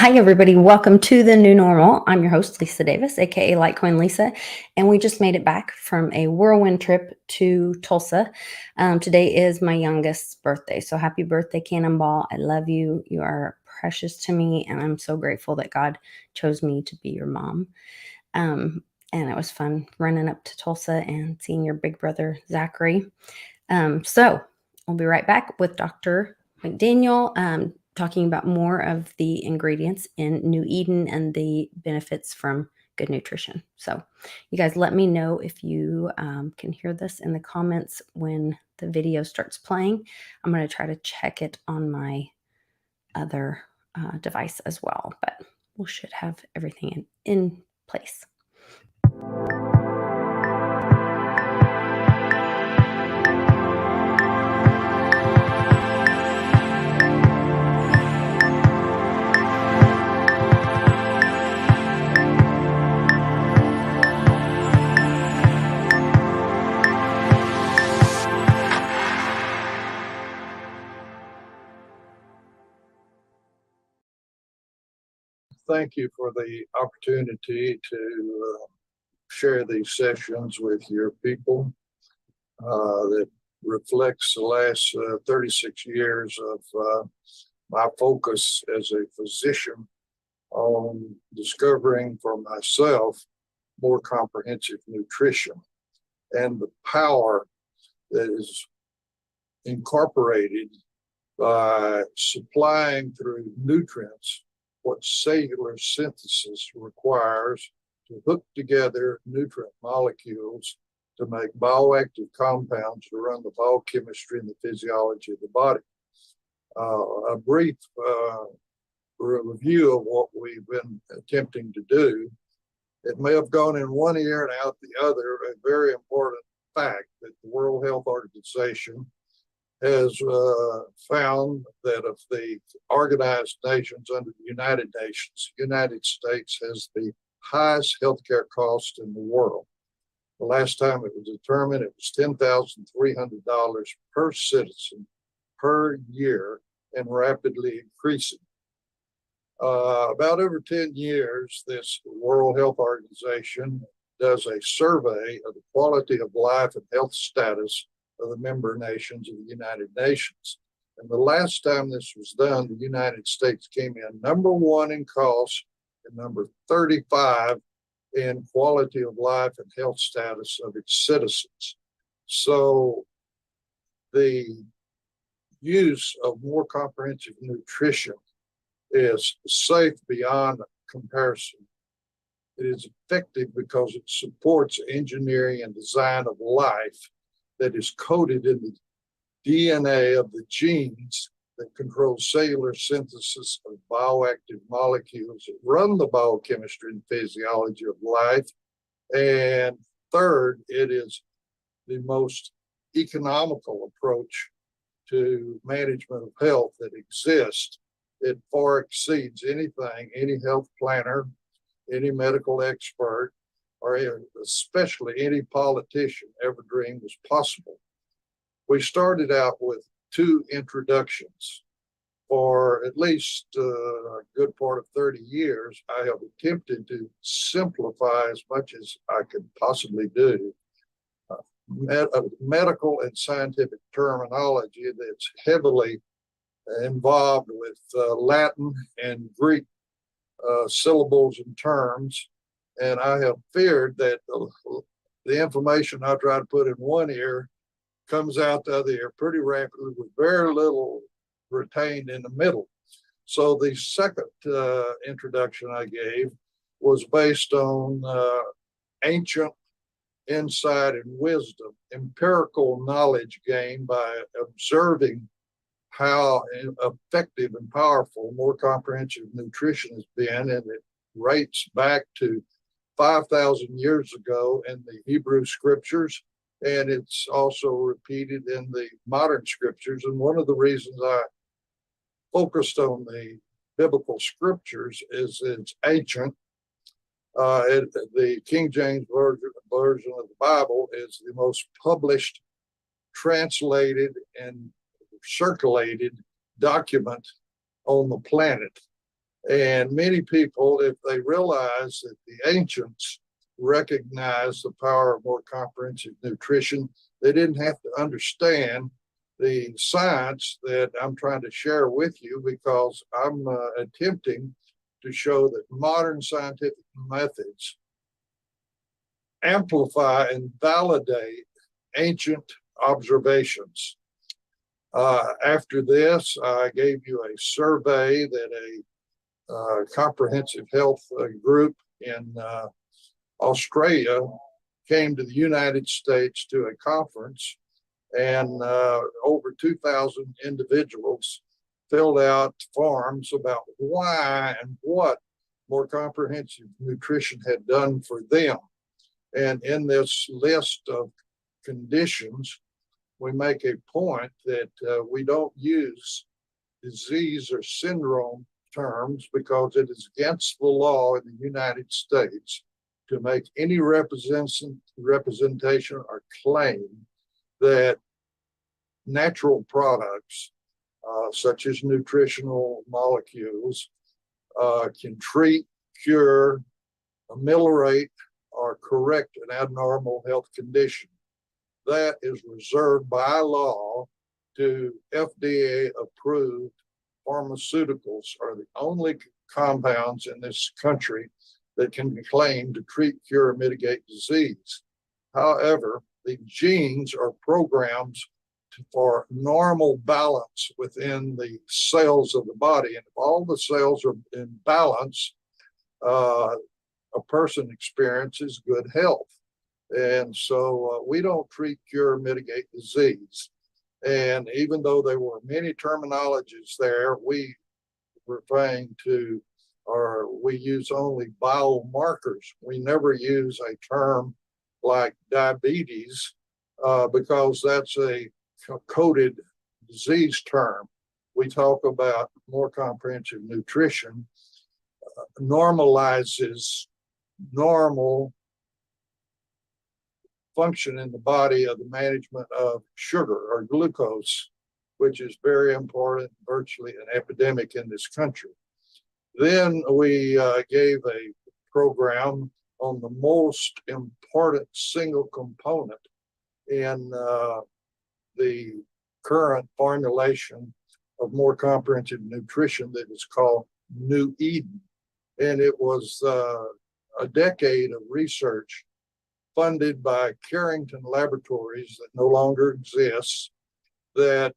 Hi, everybody. Welcome to the new normal. I'm your host, Lisa Davis, aka Litecoin Lisa, and we just made it back from a whirlwind trip to Tulsa. Today is my youngest's birthday, so happy birthday, Cannonball. I love you. You are precious to me, and I'm so grateful that God chose me to be your mom. And it was fun running up to Tulsa and seeing your big brother, Zachary. So we'll be right back with Dr. McDaniel talking about more of the ingredients in New Eden and the benefits from good nutrition. So you guys let me know if you can hear this in the comments when the video starts playing. I'm going to try to check it on my other device as well, but we should have everything in place. Thank you for the opportunity to share these sessions with your people that reflects the last 36 years of my focus as a physician on discovering for myself more comprehensive nutrition and the power that is incorporated by supplying through nutrients what cellular synthesis requires to hook together nutrient molecules to make bioactive compounds to run the biochemistry and the physiology of the body. A brief review of what we've been attempting to do. It may have gone in one ear and out the other. A very important fact that the World Health Organization has found that of the organized nations under the United Nations, the United States has the highest healthcare cost in the world. The last time it was determined, it was $10,300 per citizen per year and rapidly increasing. About every 10 years, this World Health Organization does a survey of the quality of life and health status of the member nations of the United Nations. And the last time this was done, the United States came in number one in cost and number 35 in quality of life and health status of its citizens. So the use of more comprehensive nutrition is safe beyond comparison. It is effective because it supports engineering and design of life that is coded in the DNA of the genes that control cellular synthesis of bioactive molecules that run the biochemistry and physiology of life. And third, it is the most economical approach to management of health that exists. It far exceeds anything any health planner, any medical expert, or especially any politician ever dreamed was possible. We started out with two introductions. For at least a good part of 30 years, I have attempted to simplify as much as I could possibly do medical and scientific terminology that's heavily involved with Latin and Greek syllables and terms. And I have feared that the information I try to put in one ear comes out the other ear pretty rapidly with very little retained in the middle. So the second introduction I gave was based on ancient insight and wisdom, empirical knowledge gained by observing how effective and powerful more comprehensive nutrition has been, and it rates back to 5,000 years ago in the Hebrew scriptures, and it's also repeated in the modern scriptures. And one of the reasons I focused on the biblical scriptures is it's ancient. The King James version of the Bible is the most published, translated, and circulated document on the planet. And many people, if they realize that the ancients recognized the power of more comprehensive nutrition, they didn't have to understand the science that I'm trying to share with you, because I'm attempting to show that modern scientific methods amplify and validate ancient observations. After this, I gave you a survey that a comprehensive health group in Australia came to the United States to a conference, and over 2,000 individuals filled out forms about why and what more comprehensive nutrition had done for them. And in this list of conditions, we make a point that we don't use disease or syndrome terms, because it is against the law in the United States to make any representation or claim that natural products, such as nutritional molecules, can treat, cure, ameliorate, or correct an abnormal health condition. That is reserved by law to FDA approved pharmaceuticals. Are the only compounds in this country that can be claimed to treat, cure, or mitigate disease. However, the genes are programs for normal balance within the cells of the body. And if all the cells are in balance, a person experiences good health. And so we don't treat, cure, mitigate disease. And even though there were many terminologies there, we referring to, or we use only biomarkers. We never use a term like diabetes because that's a coded disease term. We talk about more comprehensive nutrition normalizes normal function in the body of the management of sugar or glucose, which is very important, virtually an epidemic in this country. Then we gave a program on the most important single component in the current formulation of more comprehensive nutrition that is called New Eden. And it was a decade of research funded by Carrington Laboratories that no longer exists, that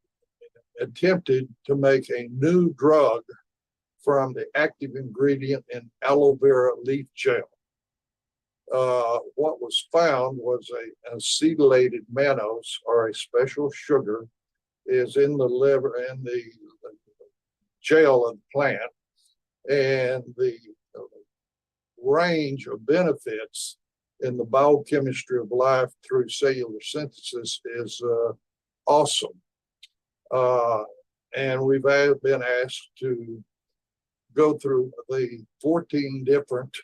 attempted to make a new drug from the active ingredient in aloe vera leaf gel. What was found was an acetylated mannose, or a special sugar, is in the liver and the gel of the plant, and the range of benefits in the biochemistry of life through cellular synthesis is awesome. And we've been asked to go through the 14 different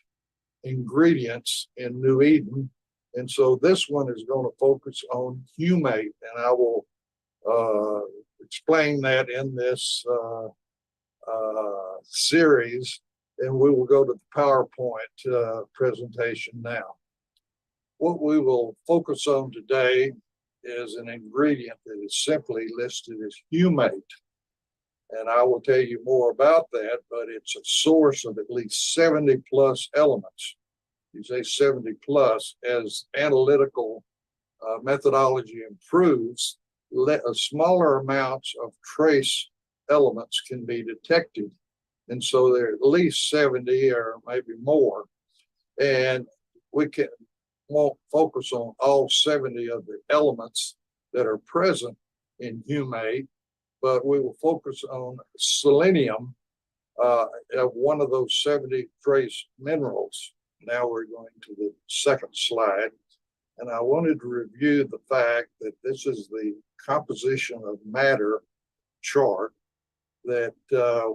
ingredients in New Eden. And so this one is going to focus on humate, and I will explain that in this series, and we will go to the PowerPoint presentation now. What we will focus on today is an ingredient that is simply listed as humate. And I will tell you more about that, but it's a source of at least 70 plus elements. You say 70 plus, as analytical methodology improves, smaller amounts of trace elements can be detected. And so there are at least 70 or maybe more. And we won't focus on all 70 of the elements that are present in humate, but we will focus on selenium, one of those 70 trace minerals. Now we're going to the second slide. And I wanted to review the fact that this is the composition of matter chart that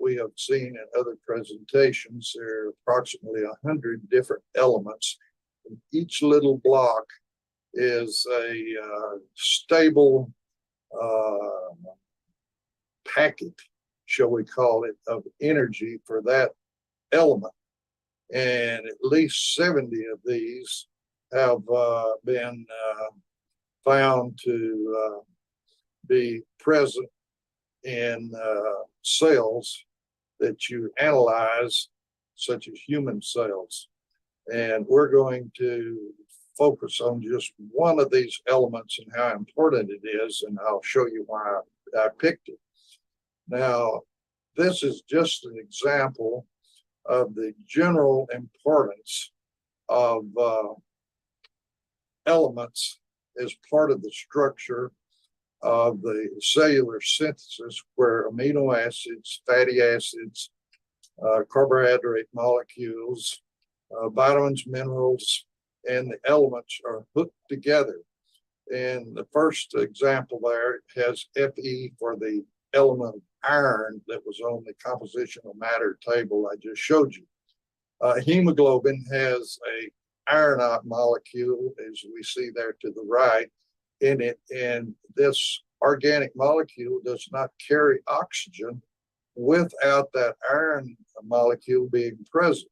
we have seen in other presentations. There are approximately 100 different elements. And each little block is a stable packet, shall we call it, of energy for that element. And at least 70 of these have been found to be present in cells that you analyze, such as human cells. And we're going to focus on just one of these elements and how important it is, and I'll show you why I picked it. Now, this is just an example of the general importance of elements as part of the structure of the cellular synthesis, where amino acids, fatty acids, carbohydrate molecules, vitamins, minerals, and the elements are hooked together. And the first example there has Fe for the element iron that was on the compositional matter table I just showed you. Hemoglobin has a ironite molecule, as we see there to the right, in it, and this organic molecule does not carry oxygen without that iron molecule being present.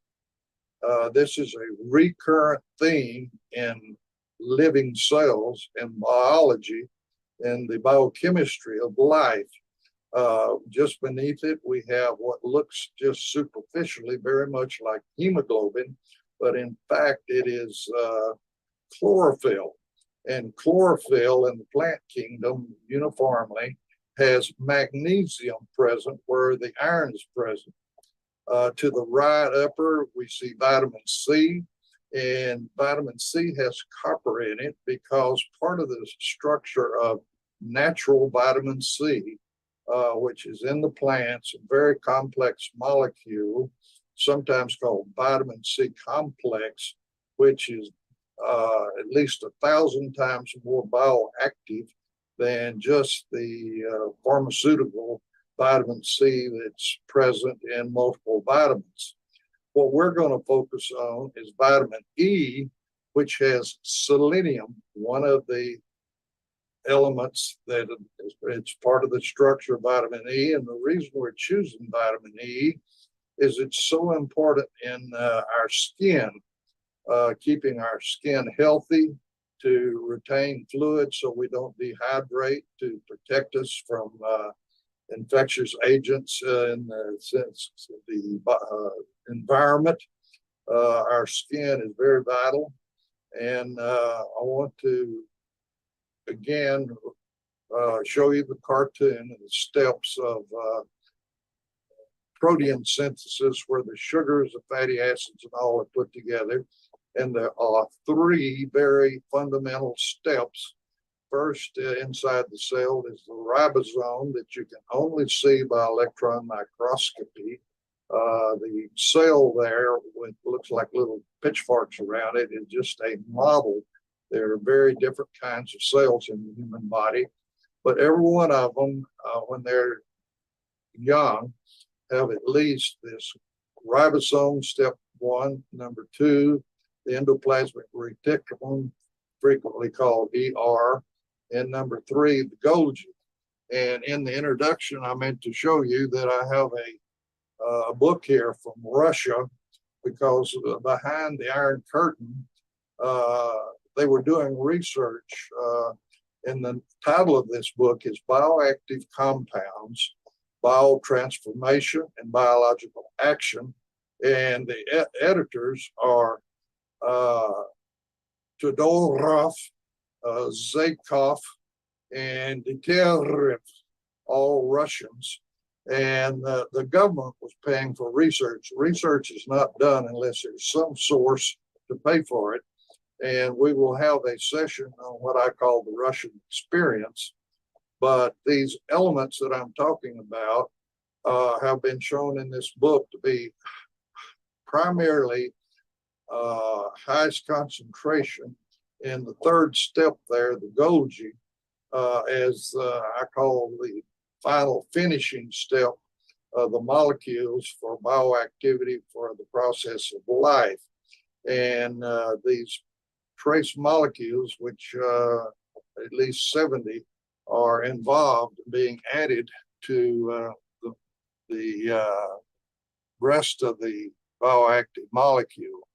This is a recurrent theme in living cells and biology and the biochemistry of life. Just beneath it, we have what looks just superficially very much like hemoglobin, but in fact, it is chlorophyll. And chlorophyll in the plant kingdom uniformly has magnesium present where the iron is present. To the right upper, we see vitamin C, and vitamin C has copper in it because part of the structure of natural vitamin C, which is in the plants, a very complex molecule, sometimes called vitamin C complex, which is at least 1,000 times more bioactive than just the pharmaceutical vitamin C that's present in multiple vitamins. What we're going to focus on is vitamin E, which has selenium, one of the elements that it's part of the structure of vitamin E. And the reason we're choosing vitamin E is it's so important in our skin, keeping our skin healthy, to retain fluid so we don't dehydrate, to protect us from infectious agents in the sense of the environment. Our skin is very vital. And I want to, again, show you the cartoon and the steps of protein synthesis, where the sugars, the fatty acids, and all are put together. And there are three very fundamental steps. First, inside the cell is the ribosome that you can only see by electron microscopy. The cell there, with looks like little pitchforks around it, is just a model. There are very different kinds of cells in the human body, but every one of them, when they're young, have at least this ribosome, step one. Number two, the endoplasmic reticulum, frequently called ER. And number three, the Golgi. And in the introduction, I meant to show you that I have a book here from Russia, because behind the Iron Curtain, they were doing research. And the title of this book is Bioactive Compounds, Biotransformation, and Biological Action. And the editors are Todorov, Zaykov, and Dietary, all Russians. And the government was paying for research. Research is not done unless there's some source to pay for it. And we will have a session on what I call the Russian experience. But these elements that I'm talking about have been shown in this book to be primarily highest concentration in the third step there, the Golgi, as I call the final finishing step of the molecules for bioactivity for the process of life. And these trace molecules, which at least 70 are involved in being added to the rest of the bioactive molecule.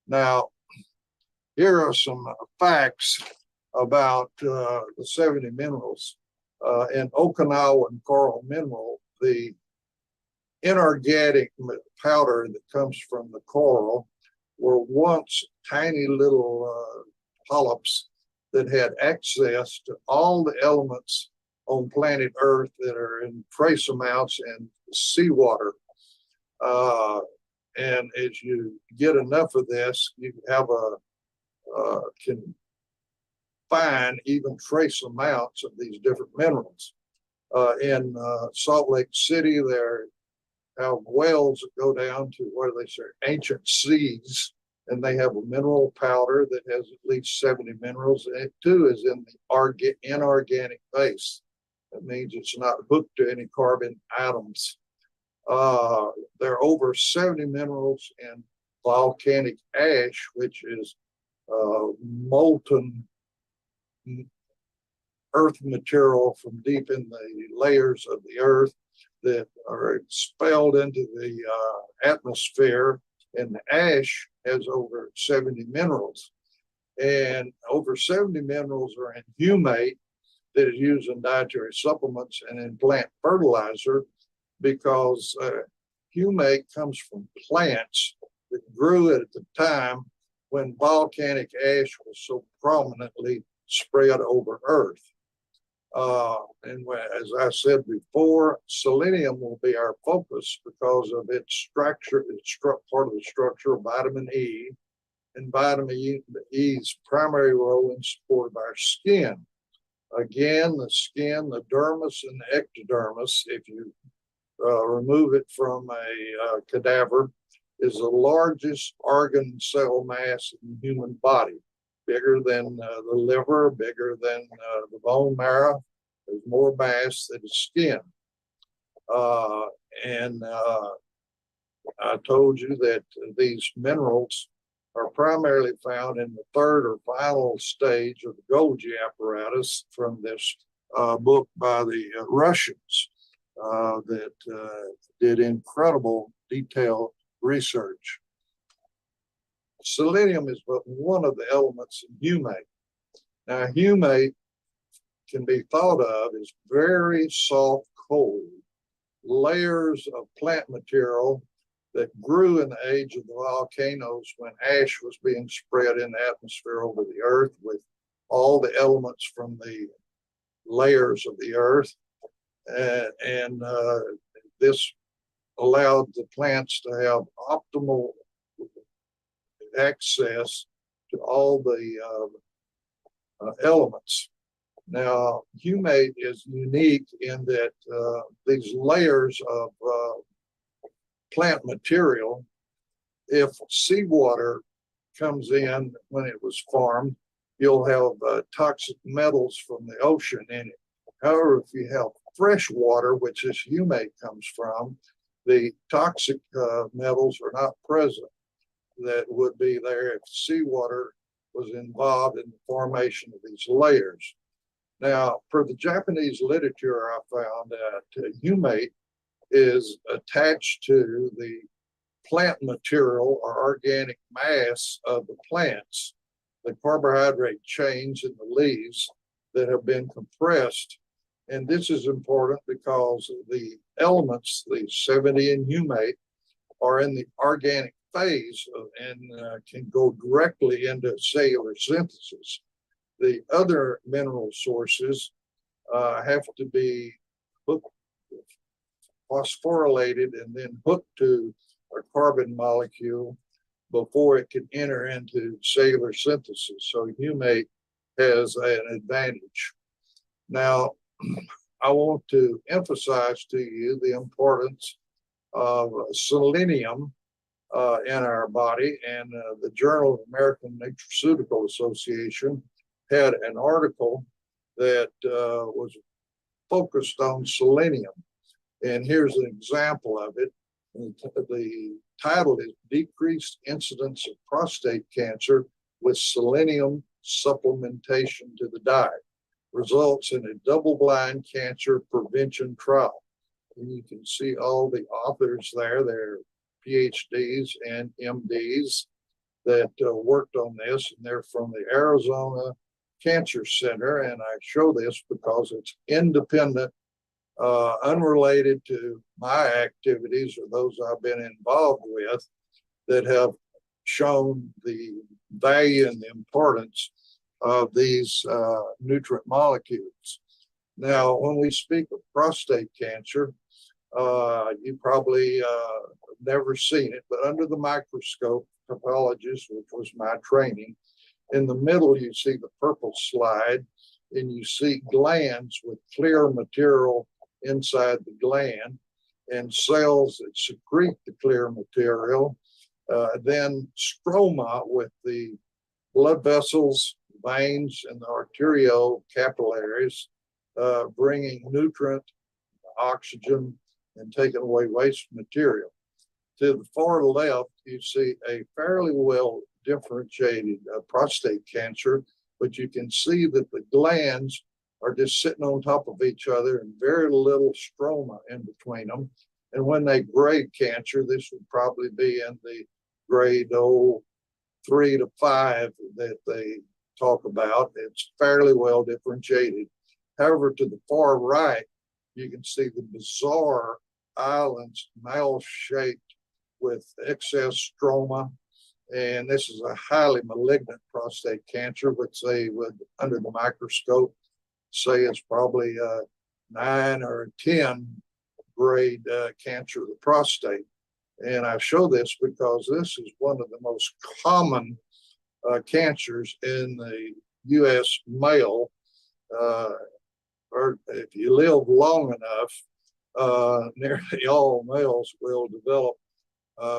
Now, here are some facts about the 70 minerals. In Okinawan coral mineral, the inorganic powder that comes from the coral were once tiny little polyps that had access to all the elements on planet Earth that are in trace amounts in seawater. And as you get enough of this, you have can find even trace amounts of these different minerals. In Salt Lake City, there have wells that go down to where they say ancient seas, and they have a mineral powder that has at least 70 minerals, and it too is in the inorganic base. That means it's not hooked to any carbon atoms. There are over 70 minerals in volcanic ash, which is molten earth material from deep in the layers of the earth that are expelled into the atmosphere, and the ash has over 70 minerals. And over 70 minerals are in humate that is used in dietary supplements and in plant fertilizer, because humate comes from plants that grew at the time when volcanic ash was so prominently spread over Earth. And as I said before, selenium will be our focus because of its structure. It's part of the structure of vitamin E, and vitamin E's primary role in support of our skin. Again, the skin, the dermis and the ectodermis, if you remove it from a cadaver, is the largest organ cell mass in the human body, bigger than the liver, bigger than the bone marrow. There's more mass than the skin. And I told you that these minerals are primarily found in the third or final stage of the Golgi apparatus from this book by the Russians that did incredible detailed research. Selenium is but one of the elements in humate. Now, humate can be thought of as very soft coal, layers of plant material that grew in the age of the volcanoes when ash was being spread in the atmosphere over the earth with all the elements from the layers of the earth. And this allowed the plants to have optimal access to all the elements. Now, humate is unique in that these layers of plant material, if seawater comes in when it was farmed, you'll have toxic metals from the ocean in it. However, if you have fresh water, which this humate comes from, the toxic metals are not present that would be there if seawater was involved in the formation of these layers. Now, for the Japanese literature, I found that humate is attached to the plant material or organic mass of the plants, the carbohydrate chains in the leaves that have been compressed. And this is important because the elements, the 70 in humate, are in the organic phase and can go directly into cellular synthesis. The other mineral sources have to be phosphorylated and then hooked to a carbon molecule before it can enter into cellular synthesis. So humate has an advantage. Now, I want to emphasize to you the importance of selenium in our body, and the Journal of American Nutraceutical Association had an article that was focused on selenium. And here's an example of it. The title is Decreased Incidence of Prostate Cancer with Selenium Supplementation to the Diet. Results in a double-blind cancer prevention trial. And you can see all the authors there. They're PhDs and MDs that worked on this, and they're from the Arizona Cancer Center. And I show this because it's independent, unrelated to my activities or those I've been involved with, that have shown the value and the importance of these nutrient molecules. Now, when we speak of prostate cancer, you probably have never seen it, but under the microscope, pathologist, which was my training, in the middle you see the purple slide, and you see glands with clear material inside the gland and cells that secrete the clear material, then stroma with the blood vessels, veins, and the arterial capillaries, bringing nutrient, oxygen, and taking away waste material. To the far left, you see a fairly well differentiated prostate cancer, but you can see that the glands are just sitting on top of each other and very little stroma in between them. And when they grade cancer, this would probably be in the grade 3 to 5 that they talk about. It's fairly well differentiated. However, to the far right, you can see the bizarre islands, mouth-shaped with excess stroma. And this is a highly malignant prostate cancer, which they would, under the microscope, say it's probably 9 or 10 grade cancer of the prostate. And I show this because this is one of the most common cancers in the U.S. male. Or if you live long enough, nearly all males will develop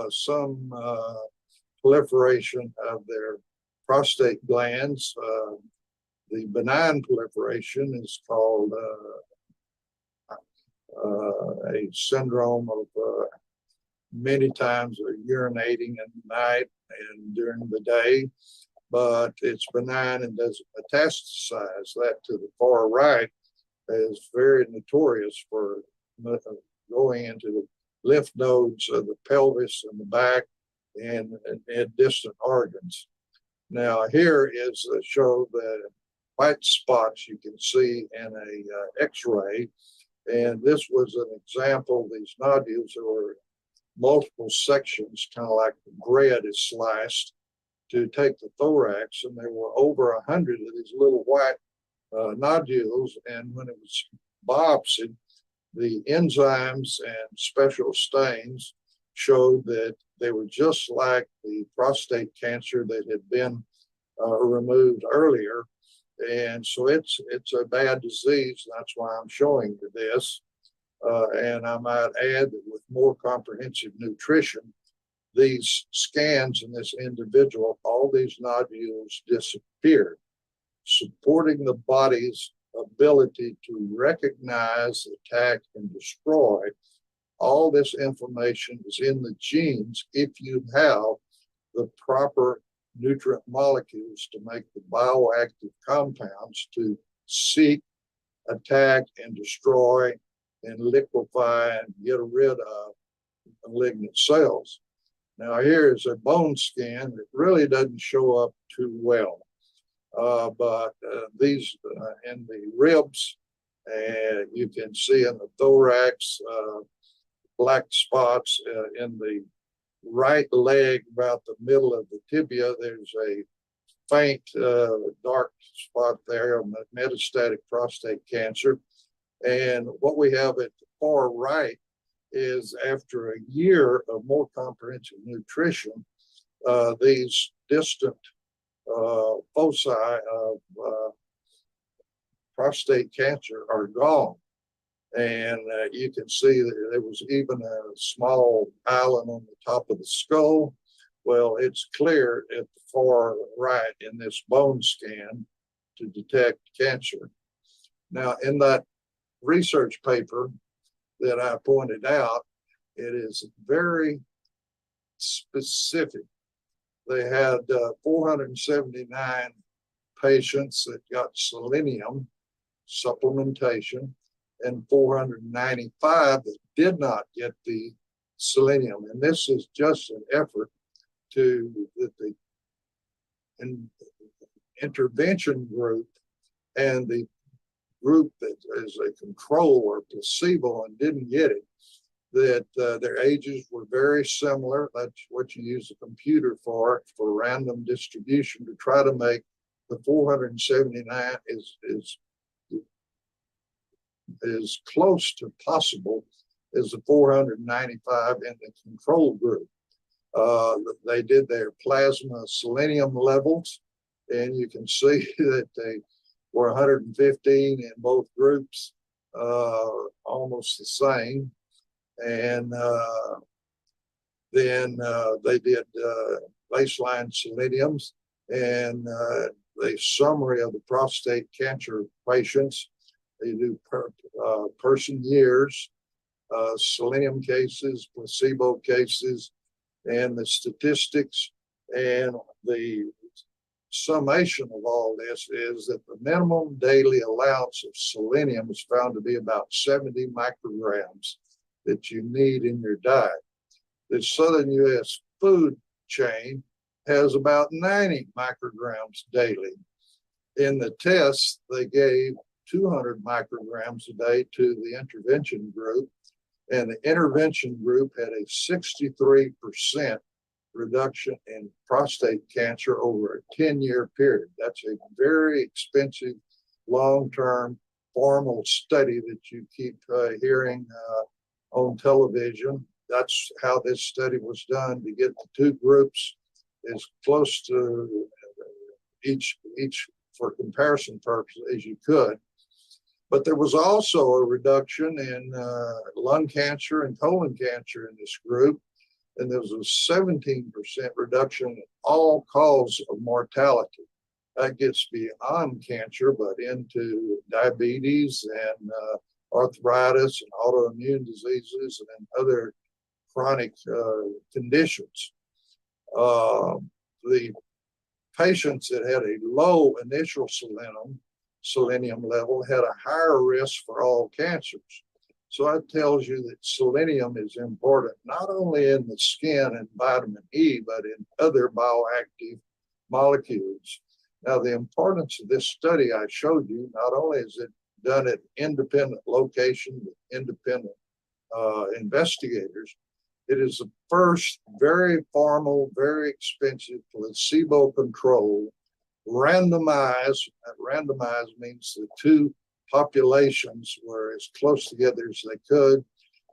some proliferation of their prostate glands. The benign proliferation is called a syndrome of many times urinating at night and during the day, but it's benign and doesn't metastasize. That to the far right is very notorious for going into the lymph nodes of the pelvis and the back and distant organs. Now here is a show the white spots you can see in a X-ray, and this was an example. These nodules were multiple sections, kind of like the bread is sliced, to take the thorax, and there were over 100 of these little white nodules. And when it was biopsied, the enzymes and special stains showed that they were just like the prostate cancer that had been removed earlier. And so it's a bad disease. That's why I'm showing you this. And I might add that with more comprehensive nutrition, these scans in this individual, all these nodules disappeared, supporting the body's ability to recognize, attack, and destroy. All this information is in the genes if you have the proper nutrient molecules to make the bioactive compounds to seek, attack, and destroy, and liquefy and get rid of malignant cells. Now here is a bone scan that really doesn't show up too well. But these in the ribs, and you can see in the thorax, black spots in the right leg, about the middle of the tibia. There's a faint dark spot there of metastatic prostate cancer. And what we have at the far right is, after a year of more comprehensive nutrition, these distant foci of prostate cancer are gone. And you can see that there was even a small island on the top of the skull. Well, it's clear at the far right in this bone scan to detect cancer. Now, in that research paper that I pointed out, it is very specific. They had 479 patients that got selenium supplementation and 495 that did not get the selenium. And this is just an effort that the intervention group and the group that is a control or placebo and didn't get it, that their ages were very similar. That's what you use a computer for random distribution, to try to make the 479 as close to possible as the 495 in the control group. They did their plasma selenium levels, and you can see that they were 115 in both groups, almost the same. And then they did baseline seleniums, and the summary of the prostate cancer patients. They do person years, selenium cases, placebo cases, and the statistics. And the summation of all this is that the minimum daily allowance of selenium is found to be about 70 micrograms that you need in your diet. The Southern U.S. food chain has about 90 micrograms daily. In the test, they gave 200 micrograms a day to the intervention group, and the intervention group had a 63% reduction in prostate cancer over a 10-year period. That's a very expensive, long-term, formal study that you keep hearing on television. That's how this study was done, to get the two groups as close to each for comparison purposes as you could. But there was also a reduction in lung cancer and colon cancer in this group, and there was a 17% reduction in all cause of mortality. That gets beyond cancer, but into diabetes and arthritis and autoimmune diseases and other chronic conditions. The patients that had a low initial selenium level had a higher risk for all cancers. So that tells you that selenium is important, not only in the skin and vitamin E, but in other bioactive molecules. Now, the importance of this study I showed you, not only is it done at independent location with independent investigators, it is the first very formal, very expensive, placebo-controlled, randomized. Randomized means the two populations were as close together as they could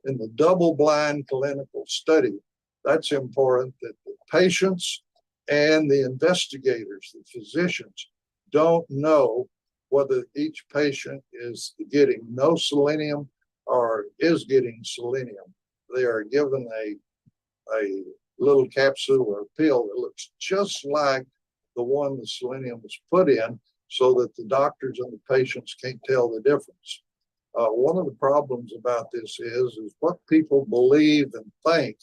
in the double-blind clinical study. That's important, that the patients and the investigators, the physicians, don't know whether each patient is getting no selenium or is getting selenium. They are given a little capsule or pill that looks just like the one the selenium was put in, so that the doctors and the patients can't tell the difference. One of the problems about this is what people believe and think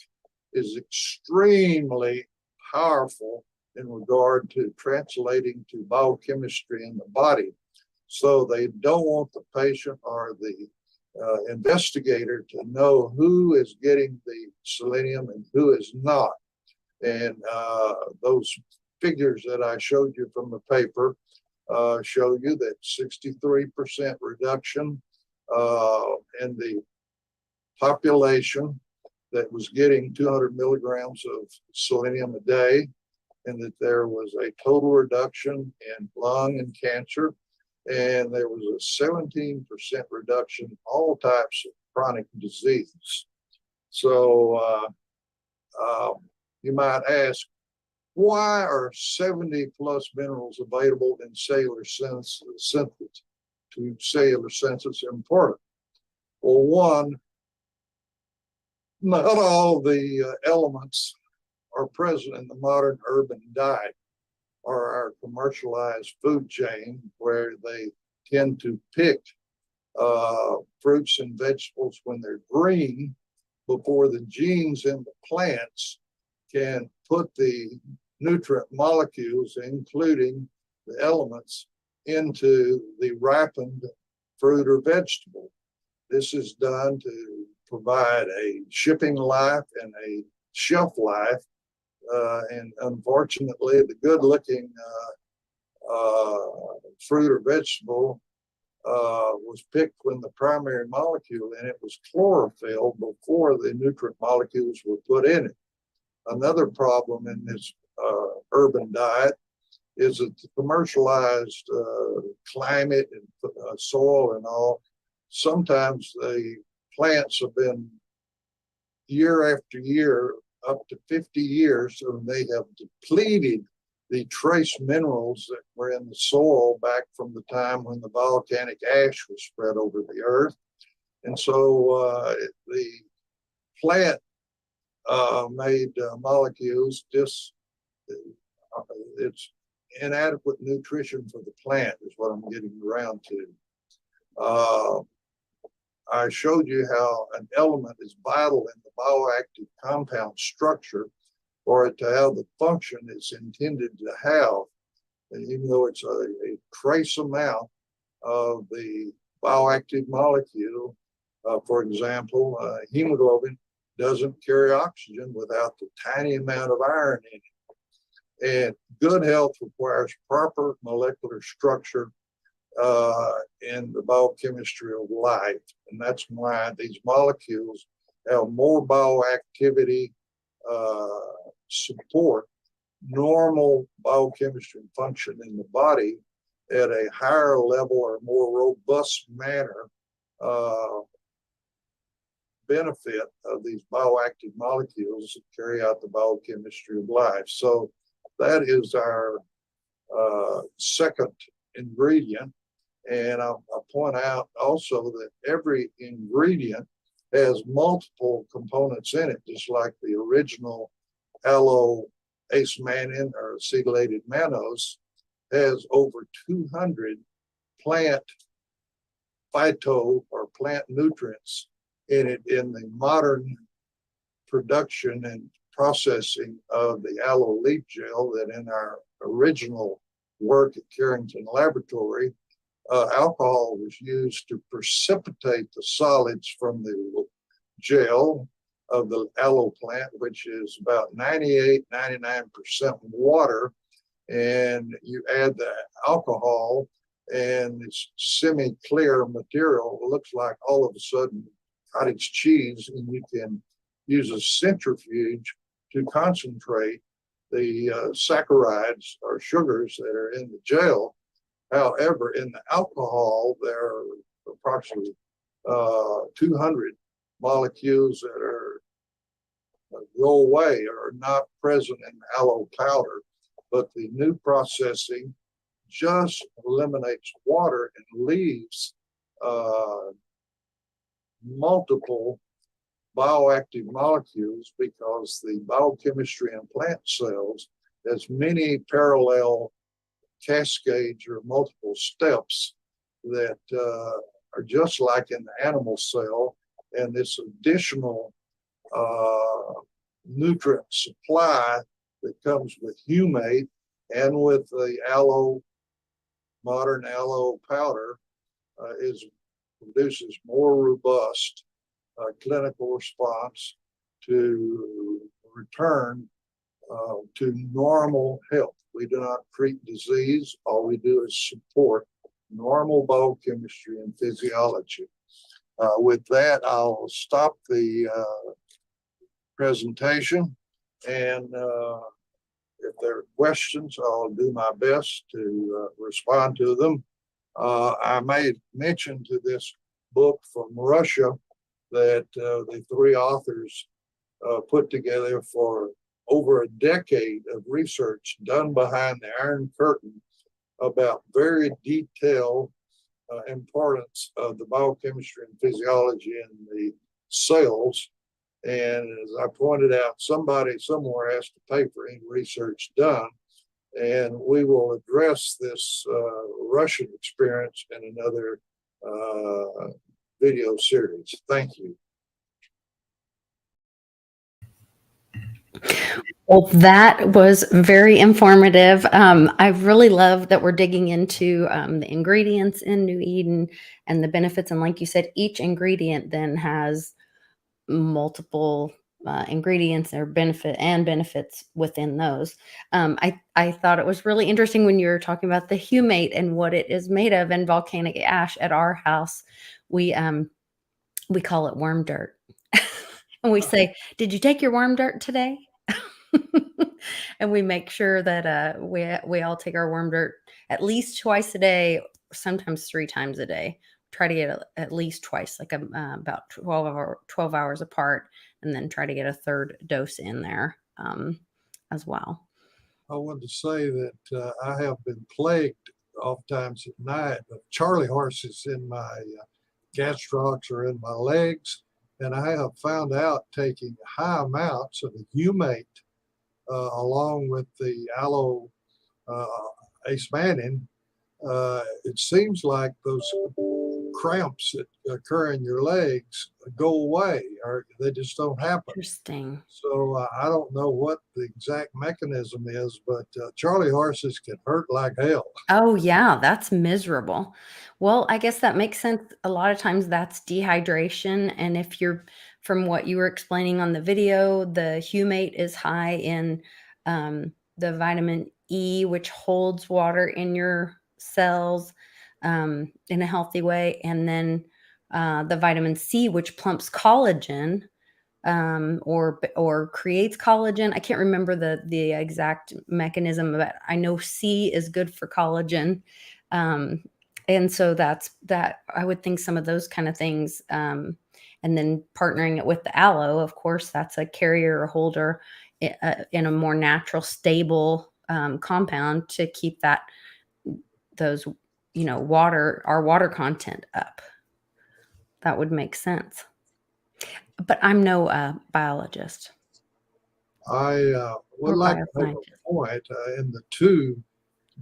is extremely powerful in regard to translating to biochemistry in the body. So they don't want the patient or the investigator to know who is getting the selenium and who is not. And those figures that I showed you from the paper show you that 63% reduction in the population that was getting 200 milligrams of selenium a day, and that there was a total reduction in lung and cancer, and there was a 17% reduction in all types of chronic disease. So you might ask, why are 70 plus minerals available in cellular synthesis important? Well, one, not all the elements are present in the modern urban diet or our commercialized food chain, where they tend to pick fruits and vegetables when they're green before the genes in the plants can put the nutrient molecules, including the elements, into the ripened fruit or vegetable. This is done to provide a shipping life and a shelf life. And unfortunately, the good-looking fruit or vegetable was picked when the primary molecule in it was chlorophyll before the nutrient molecules were put in it. Another problem in this urban diet is that the commercialized climate and soil and all, sometimes the plants have been year after year, up to 50 years, and they have depleted the trace minerals that were in the soil back from the time when the volcanic ash was spread over the earth. And so the plant made molecules just, it's inadequate nutrition for the plant is what I'm getting around to. I showed you how an element is vital in the bioactive compound structure for it to have the function it's intended to have. And even though it's a trace amount of the bioactive molecule, for example, hemoglobin doesn't carry oxygen without the tiny amount of iron in it. And good health requires proper molecular structure in the biochemistry of life. And that's why these molecules have more bioactivity support normal biochemistry and function in the body at a higher level or more robust manner. Benefit of these bioactive molecules that carry out the biochemistry of life. So that is our second ingredient. And I'll point out also that every ingredient has multiple components in it, just like the original aloe acemannan or acetylated mannose has over 200 plant phyto or plant nutrients in it in the modern production and processing of the aloe leaf gel that in our original work at Carrington Laboratory, alcohol was used to precipitate the solids from the gel of the aloe plant, which is about 98, 99% water. And you add the alcohol and it's semi-clear material. It looks like all of a sudden cottage cheese, and you can use a centrifuge to concentrate the saccharides or sugars that are in the gel. However, in the alcohol, there are approximately 200 molecules that are go away or are not present in aloe powder, but the new processing just eliminates water and leaves multiple bioactive molecules, because the biochemistry in plant cells has many parallel cascades or multiple steps that are just like in the animal cell, and this additional nutrient supply that comes with humate and with the aloe, modern aloe powder produces more robust clinical response to return to normal health. We do not treat disease. All we do is support normal biochemistry and physiology. With that, I'll stop the presentation, and if there are questions, I'll do my best to respond to them. I made mention to this book from Russia that the three authors put together for over a decade of research done behind the Iron Curtain about very detailed importance of the biochemistry and physiology in the cells. And as I pointed out, somebody somewhere has to pay for any research done. And we will address this Russian experience in another video series. Thank you. Well, that was very informative. I really love that we're digging into the ingredients in New Eden and the benefits. And like you said, each ingredient then has multiple ingredients or benefits within those. I thought it was really interesting when you were talking about the humate and what it is made of, and volcanic ash. At our house, we call it worm dirt. And we say, "Did you take your worm dirt today?" And we make sure that we all take our worm dirt at least twice a day, sometimes 3 times a day. Try to get at least twice, like about 12 hours apart, and then try to get a third dose in there as well. I wanted to say that I have been plagued oftentimes at night of charley horses in my gastrocs or in my legs. And I have found out taking high amounts of the humate along with the aloe acemannan, it seems like those cramps that occur in your legs go away, or they just don't happen. Interesting. So I don't know what the exact mechanism is, but charley horses can hurt like hell. Oh, yeah, that's miserable. Well, I guess that makes sense. A lot of times that's dehydration. And if you're, from what you were explaining on the video, the humate is high in the vitamin E, which holds water in your cells in a healthy way. And then the vitamin C, which plumps collagen or creates collagen. I can't remember the exact mechanism, but I know C is good for collagen. And so that I would think some of those kind of things. And then partnering it with the aloe, of course, that's a carrier or holder in a more natural, stable compound to keep those, our water content up. That would make sense. But I'm no biologist I would or like to make bioscientist. a point in the two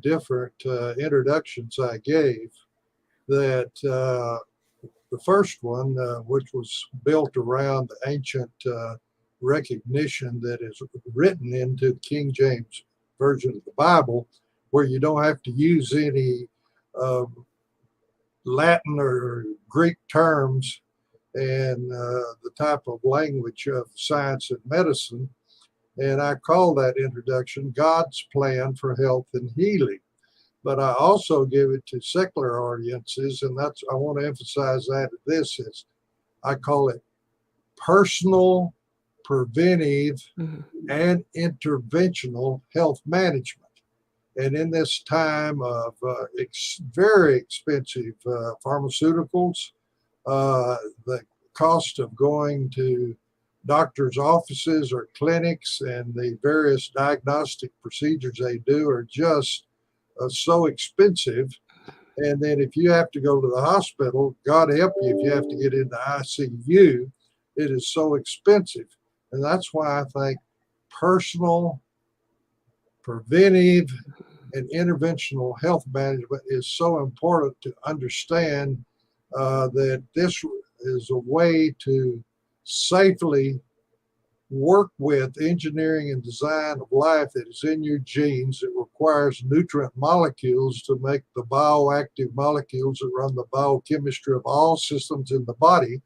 different introductions I gave that the first one, which was built around the ancient recognition that is written into the King James Version of the Bible, where you don't have to use any Latin or Greek terms and the type of language of science and medicine. And I call that introduction God's Plan for Health and Healing. But I also give it to secular audiences, and that's, I want to emphasize that this is, I call it personal, preventive, and interventional health management. And in this time of very expensive pharmaceuticals, the cost of going to doctors' offices or clinics and the various diagnostic procedures they do are just so expensive. And then if you have to go to the hospital, God help you if you have to get into ICU, it is so expensive. And that's why I think personal, preventive, and interventional health management is so important to understand that this is a way to safely work with engineering and design of life that is in your genes. It requires nutrient molecules to make the bioactive molecules that run the biochemistry of all systems in the body.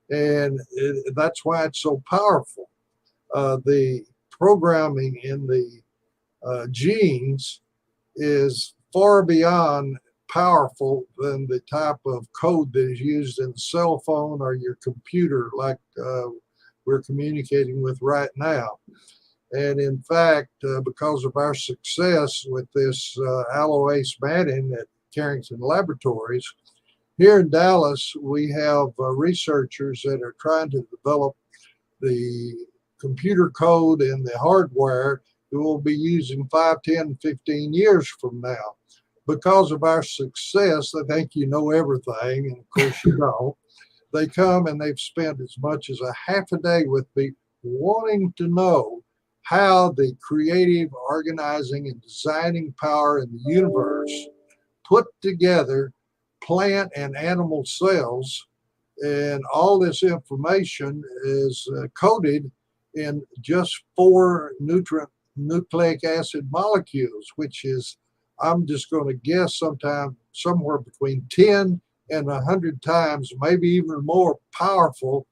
And that's why it's so powerful. The programming in the genes is far beyond powerful than the type of code that is used in the cell phone or your computer like we're communicating with right now. And in fact, because of our success with this aloe acemannan at Carrington Laboratories, here in Dallas, we have researchers that are trying to develop the computer code and the hardware that we'll be using 5, 10, 15 years from now. Because of our success, they think you know everything, and of course you don't. They come and they've spent as much as a half a day with me wanting to know how the creative organizing and designing power in the universe put together plant and animal cells, and all this information is coded in just 4 nucleic acid molecules, which is, I'm just going to guess, somewhere between 10 and 100 times, maybe even more powerful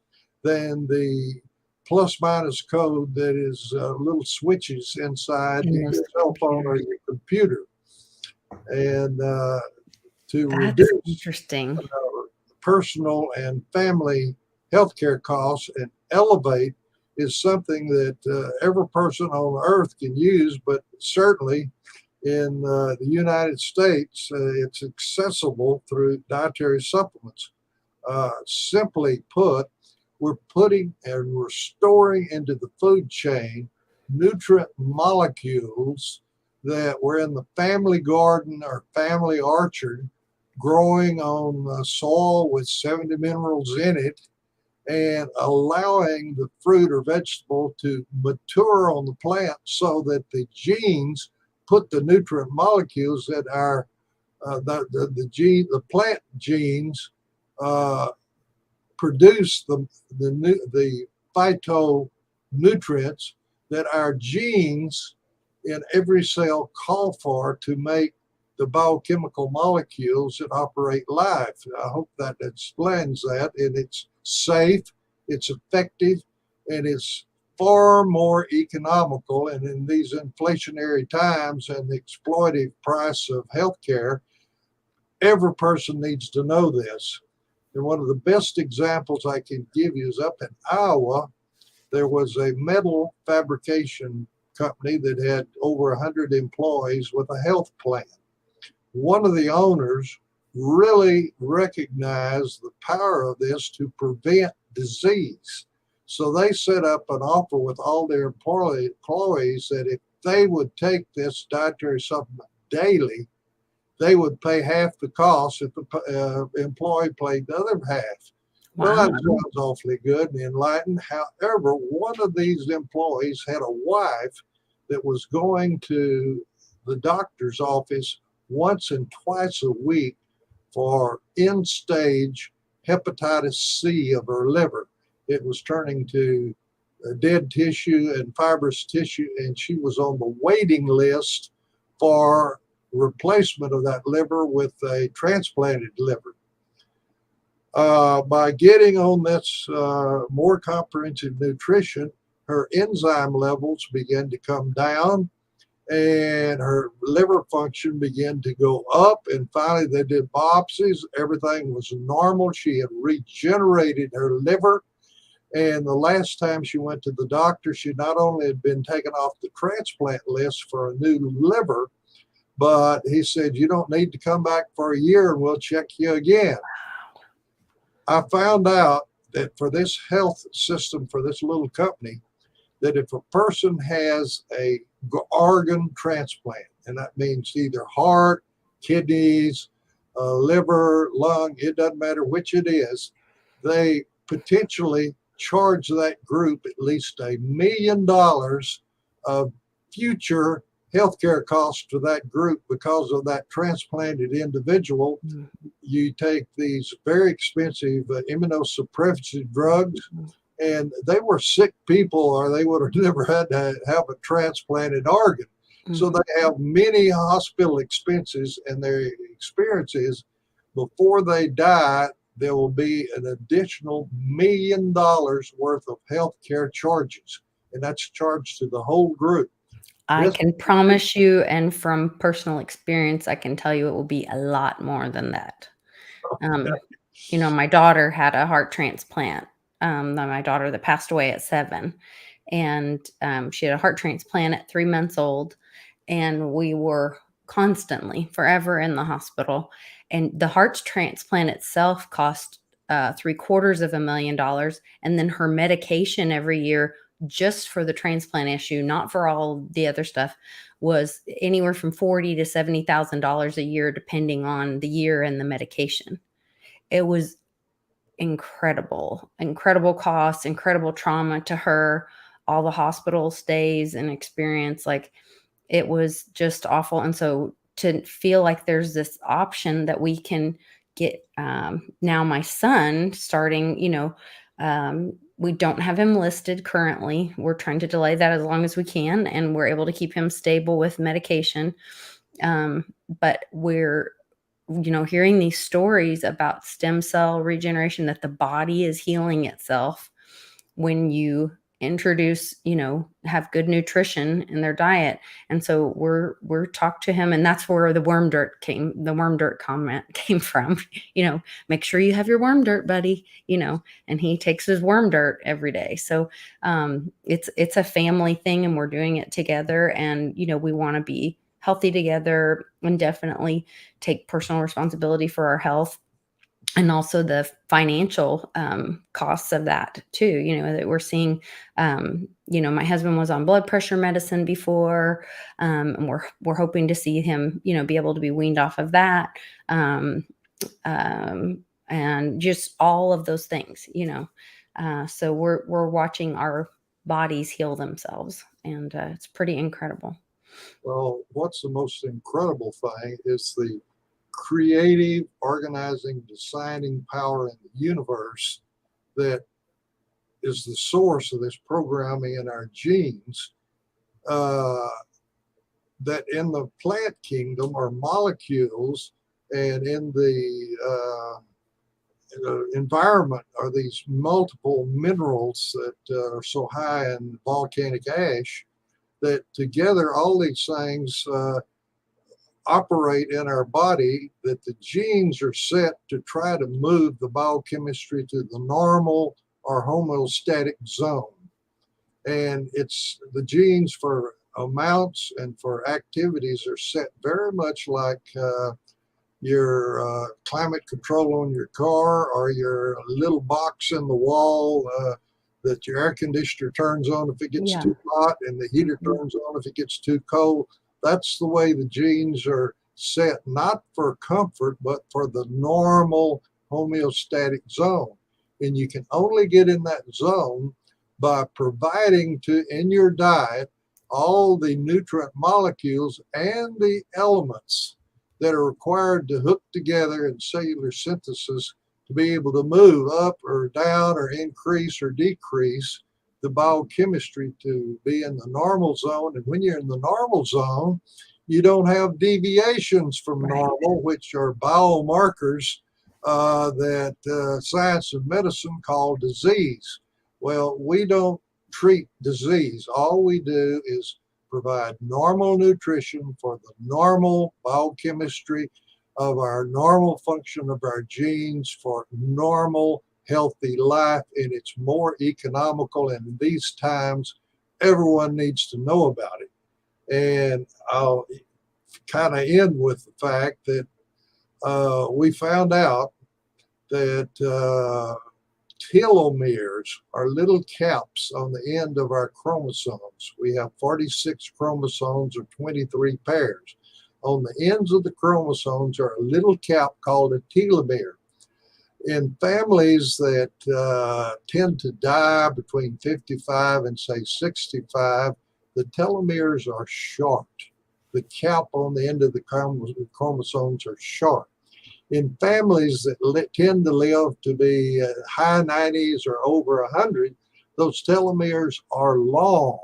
than the plus minus code that is little switches inside your cell phone or your computer. And to That's reduce interesting. personal and family healthcare costs and elevate is something that every person on earth can use, but certainly in the United States, it's accessible through dietary supplements. Simply put, we're putting and we're storing into the food chain nutrient molecules that were in the family garden or family orchard growing on soil with 70 minerals in it and allowing the fruit or vegetable to mature on the plant so that the genes put the nutrient molecules that are the plant genes produce the phytonutrients that our genes in every cell call for to make the biochemical molecules that operate life. I hope that explains that. And it's safe, it's effective, and it's far more economical. And in these inflationary times and the exploitive price of healthcare, every person needs to know this. And one of the best examples I can give you is up in Iowa. There was a metal fabrication company that had over 100 employees with a health plan. One of the owners really recognized the power of this to prevent disease. So they set up an offer with all their employees that if they would take this dietary supplement daily, they would pay half the cost if the employee paid the other half. Wow. Well, that sounds awfully good and enlightened. However, one of these employees had a wife that was going to the doctor's office once and twice a week for end-stage hepatitis C of her liver. It was turning to dead tissue and fibrous tissue, and she was on the waiting list for replacement of that liver with a transplanted liver. By getting on this more comprehensive nutrition, her enzyme levels began to come down and her liver function began to go up. And finally, they did biopsies. Everything was normal. She had regenerated her liver. And the last time she went to the doctor, she not only had been taken off the transplant list for a new liver, but he said, you don't need to come back for a year and we'll check you again. I found out that for this health system, for this little company, that if a person has a organ transplant, and that means either heart, kidneys, liver, lung, it doesn't matter which it is, they potentially charge that group at least $1 million of future healthcare costs to that group because of that transplanted individual. You take these very expensive immunosuppressive drugs, and they were sick people or they would have never had to have a transplanted organ. So they have many hospital expenses, and their experience is before they die, there will be an additional $1 million worth of healthcare charges, and that's charged to the whole group. I can promise you, and from personal experience, I can tell you it will be a lot more than that. My daughter had a heart transplant. My daughter that passed away at 7, and she had a heart transplant at 3 months old, and we were constantly, forever in the hospital. And the heart transplant itself cost $750,000, and then her medication every year just for the transplant issue, not for all the other stuff, was anywhere from $40,000 to $70,000 a year, depending on the year and the medication. It was incredible cost, incredible trauma to her, all the hospital stays and experience. Like, it was just awful. And so to feel like there's this option that we can get, now my son starting, we don't have him listed currently. We're trying to delay that as long as we can, and we're able to keep him stable with medication. But we're, hearing these stories about stem cell regeneration, that the body is healing itself. when you introduce, have good nutrition in their diet. And so we're talked to him, and that's where the worm dirt comment came from. Make sure you have your worm dirt, buddy, and he takes his worm dirt every day. So it's a family thing, and we're doing it together, and we want to be healthy together and definitely take personal responsibility for our health, and also the financial costs of that too, that we're seeing. My husband was on blood pressure medicine before, and we're hoping to see him, be able to be weaned off of that, um, and just all of those things, so we're watching our bodies heal themselves, and it's pretty incredible. Well, what's the most incredible thing is the creative, organizing, designing power in the universe that is the source of this programming in our genes. That in the plant kingdom are molecules, and in the environment are these multiple minerals that are so high in volcanic ash that together all these things operate in our body, that the genes are set to try to move the biochemistry to the normal or homeostatic zone. And it's the genes for amounts and for activities are set very much like your climate control on your car, or your little box in the wall that your air conditioner turns on if it gets too hot, and the heater turns on if it gets too cold. That's the way the genes are set, not for comfort, but for the normal homeostatic zone. And you can only get in that zone by providing in your diet all the nutrient molecules and the elements that are required to hook together in cellular synthesis to be able to move up or down or increase or decrease the biochemistry to be in the normal zone. And when you're in the normal zone, you don't have deviations from normal, which are biomarkers that science and medicine call disease. Well, we don't treat disease. All we do is provide normal nutrition for the normal biochemistry of our normal function of our genes for normal healthy life, and it's more economical. And in these times, everyone needs to know about it. And I'll kind of end with the fact that we found out that telomeres are little caps on the end of our chromosomes. We have 46 chromosomes or 23 pairs. On the ends of the chromosomes are a little cap called a telomere. In families that tend to die between 55 and say 65, the telomeres are short. The cap on the end of the chromosomes are short. In families that tend to live to be high 90s or over 100, those telomeres are long.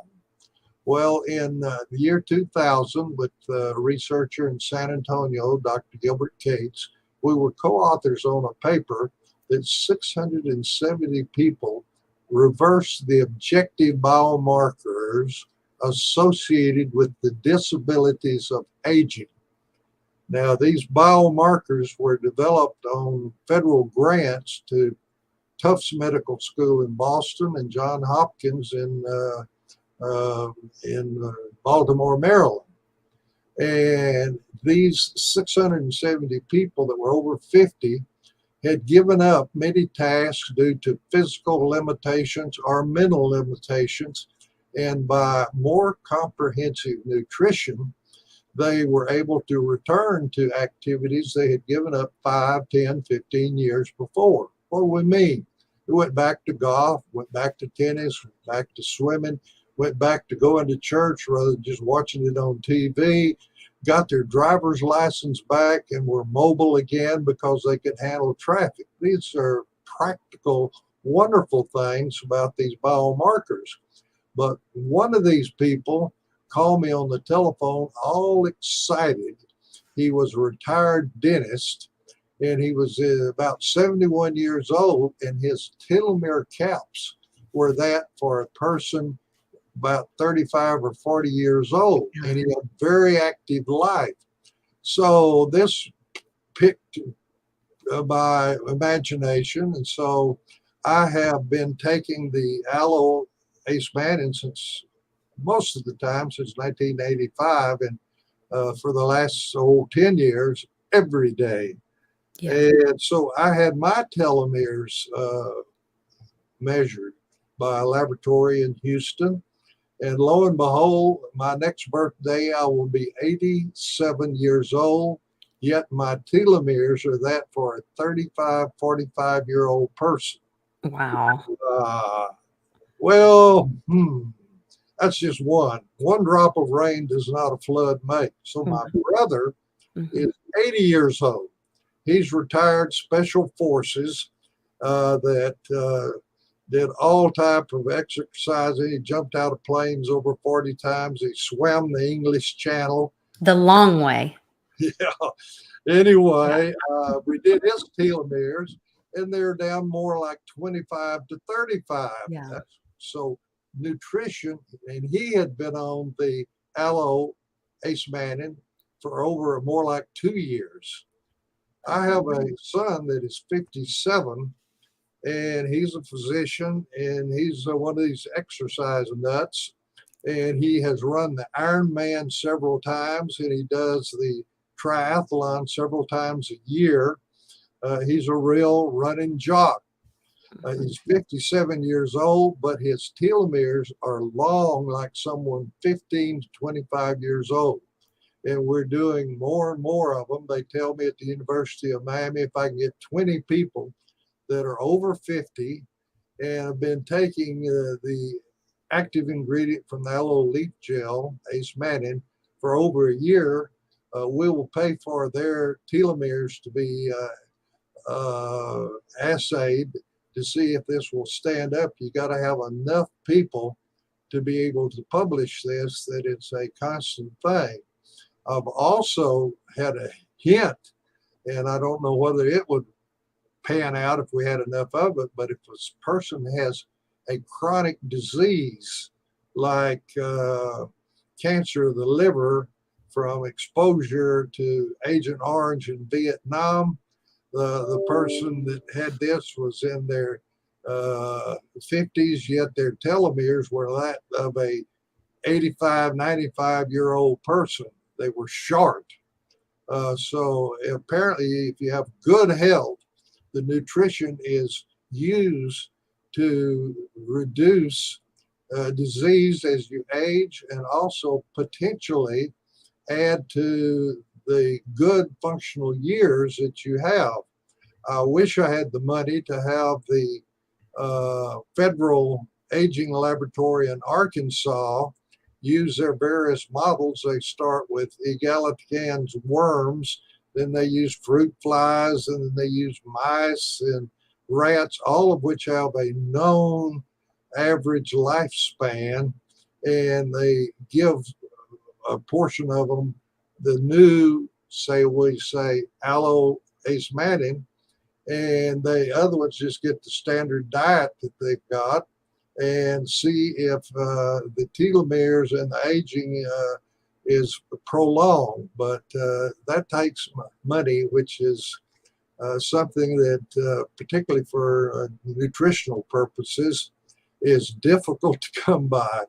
Well, in the year 2000, with a researcher in San Antonio, Dr. Gilbert Cates, we were co-authors on a paper that 670 people reversed the objective biomarkers associated with the disabilities of aging. Now, these biomarkers were developed on federal grants to Tufts Medical School in Boston and Johns Hopkins in Baltimore, Maryland. And these 670 people that were over 50 had given up many tasks due to physical limitations or mental limitations. And by more comprehensive nutrition, they were able to return to activities they had given up 5, 10, 15 years before. What do we mean? We went back to golf, went back to tennis, went back to swimming, went back to going to church rather than just watching it on TV, got their driver's license back and were mobile again because they could handle traffic. These are practical, wonderful things about these biomarkers. But one of these people called me on the telephone all excited. He was a retired dentist, and he was about 71 years old, and his telomere caps were that for a person about 35 or 40 years old, and he had a very active life. So this picked my imagination, and so I have been taking the aloe acemannan since most of the time since 1985, and for the last 10 years, every day. Yeah. And so I had my telomeres measured by a laboratory in Houston. And lo and behold, my next birthday, I will be 87 years old. Yet my telomeres are that for a 35, 45-year-old person. Wow. Well, that's just one. One drop of rain does not a flood make. So my brother is 80 years old. He's retired special forces that did all type of exercising. He jumped out of planes over 40 times. He swam the English Channel. The long way. Yeah. Anyway, we did his telomeres, and they're down more like 25 to 35. Yeah. So nutrition, and he had been on the aloe acemannan for over more like 2 years. I have a son that is 57, and he's a physician, and he's one of these exercise nuts, and he has run the Ironman several times, and he does the triathlon several times a year. He's a real running jock. He's 57 years old, but his telomeres are long, like someone 15 to 25 years old. And we're doing more and more of them. They tell me at the University of Miami, if I can get 20 people that are over 50 and have been taking the active ingredient from the aloe leaf gel, acemannan, for over a year, we will pay for their telomeres to be assayed to see if this will stand up. You got to have enough people to be able to publish this, that it's a constant thing. I've also had a hint, and I don't know whether it would pan out if we had enough of it, but if a person has a chronic disease like cancer of the liver from exposure to Agent Orange in Vietnam, the person that had this was in their 50s, yet their telomeres were that of a 85, 95-year-old person. They were short. So apparently, if you have good health, the nutrition is used to reduce disease as you age, and also potentially add to the good functional years that you have. I wish I had the money to have the federal aging laboratory in Arkansas use their various models. They start with egalitarians worms, then they use fruit flies, and then they use mice and rats, all of which have a known average lifespan, and they give a portion of them the new, we say aloe acemannan, and the other ones just get the standard diet that they've got, and see if the telomeres and the aging is prolonged. But that takes money, which is something that, particularly for nutritional purposes, is difficult to come by.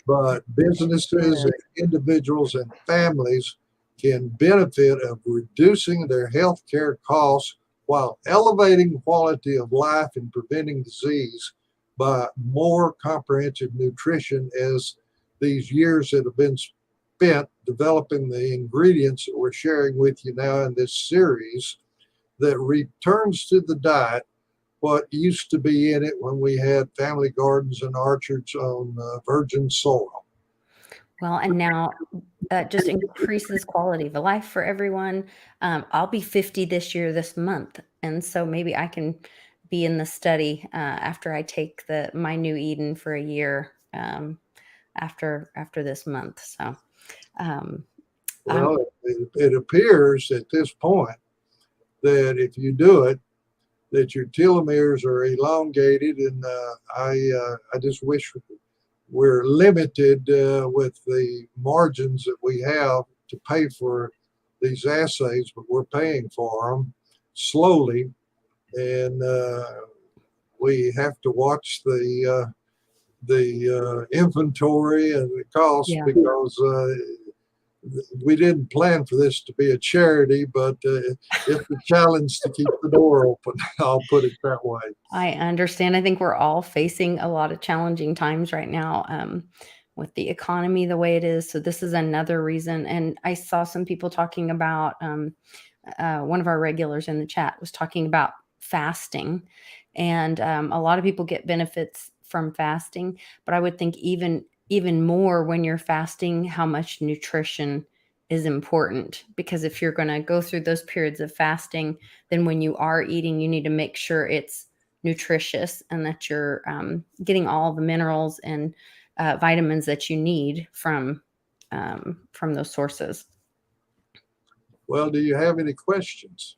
But businesses and individuals and families can benefit of reducing their health care costs while elevating quality of life and preventing disease by more comprehensive nutrition, as these years that have been spent developing the ingredients that we're sharing with you now in this series, that returns to the diet what used to be in it when we had family gardens and orchards on virgin soil. Well, and now just increases quality of life for everyone. I'll be 50 this year, this month. And so maybe I can be in the study after I take my new Eden for a year after this month. So, well, it appears at this point that if you do it, that your telomeres are elongated, and I just wish we're limited with the margins that we have to pay for these assays, but we're paying for them slowly, and we have to watch the inventory and the cost, because we didn't plan for this to be a charity, but it's a challenge to keep the door open. I'll put it that way. I understand. I think we're all facing a lot of challenging times right now, with the economy the way it is. So this is another reason. And I saw some people talking about, one of our regulars in the chat was talking about fasting. And a lot of people get benefits from fasting, but I would think even more when you're fasting, how much nutrition is important. Because if you're going to go through those periods of fasting, then when you are eating, you need to make sure it's nutritious and that you're getting all the minerals and vitamins that you need from those sources. Well, do you have any questions?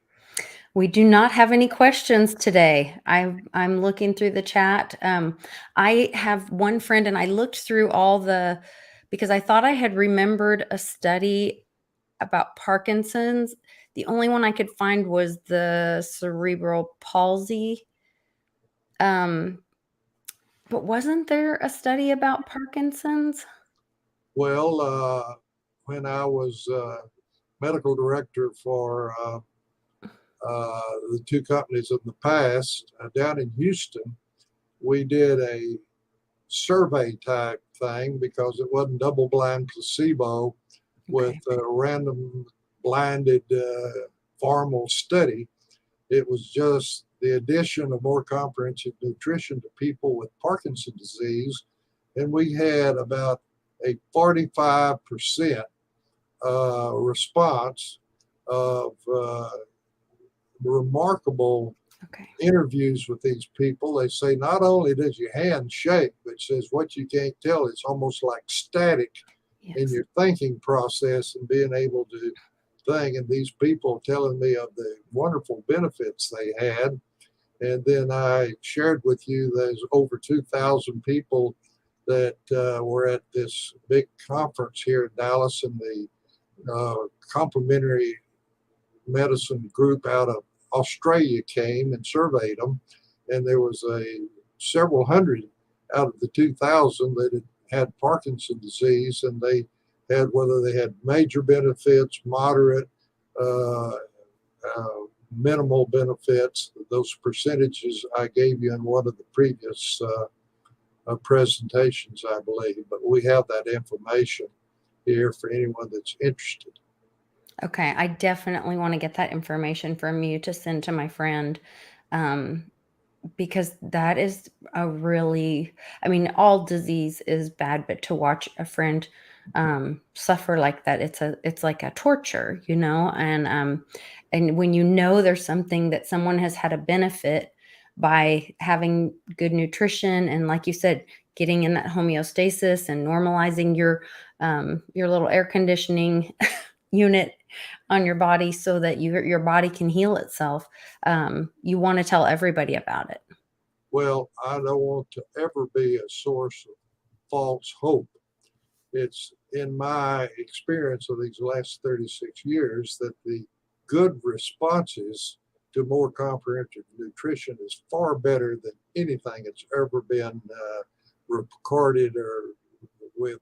We do not have any questions today. I'm looking through the chat. I have one friend, and I looked through because I thought I had remembered a study about Parkinson's. The only one I could find was the cerebral palsy. But wasn't there a study about Parkinson's? Well, when I was medical director for the two companies in the past down in Houston, we did a survey type thing, because it wasn't double-blind placebo with a random blinded formal study. It was just the addition of more comprehensive nutrition to people with Parkinson's disease, and we had about a 45% response of remarkable interviews with these people. They say not only does your hand shake, but says what you can't tell, it's almost like static in your thinking process and being able to think. And these people telling me of the wonderful benefits they had. And then I shared with you there's over 2,000 people that were at this big conference here in Dallas, and the complementary medicine group out of Australia came and surveyed them, and there was several hundred out of the 2,000 that had Parkinson's disease, and they had, whether they had major benefits, moderate, minimal benefits, those percentages I gave you in one of the previous presentations, I believe, but we have that information here for anyone that's interested. Okay, I definitely want to get that information from you to send to my friend, because that is all disease is bad, but to watch a friend suffer like that, it's like a torture, and when you know there's something that someone has had a benefit by having good nutrition, and like you said, getting in that homeostasis and normalizing your little air conditioning unit on your body so that your body can heal itself. You want to tell everybody about it. Well, I don't want to ever be a source of false hope. It's in my experience of these last 36 years that the good responses to more comprehensive nutrition is far better than anything that's ever been recorded or with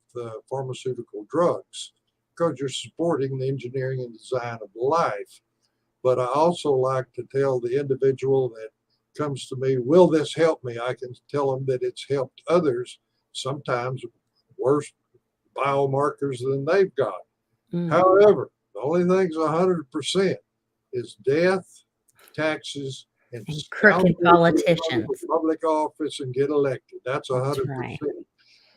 pharmaceutical drugs, because you're supporting the engineering and design of life. But I also like to tell the individual that comes to me, will this help me? I can tell them that it's helped others, sometimes worse biomarkers than they've got. However, the only thing's 100% is death, taxes, and crooked politicians. Public office and get elected. That's 100%. Right.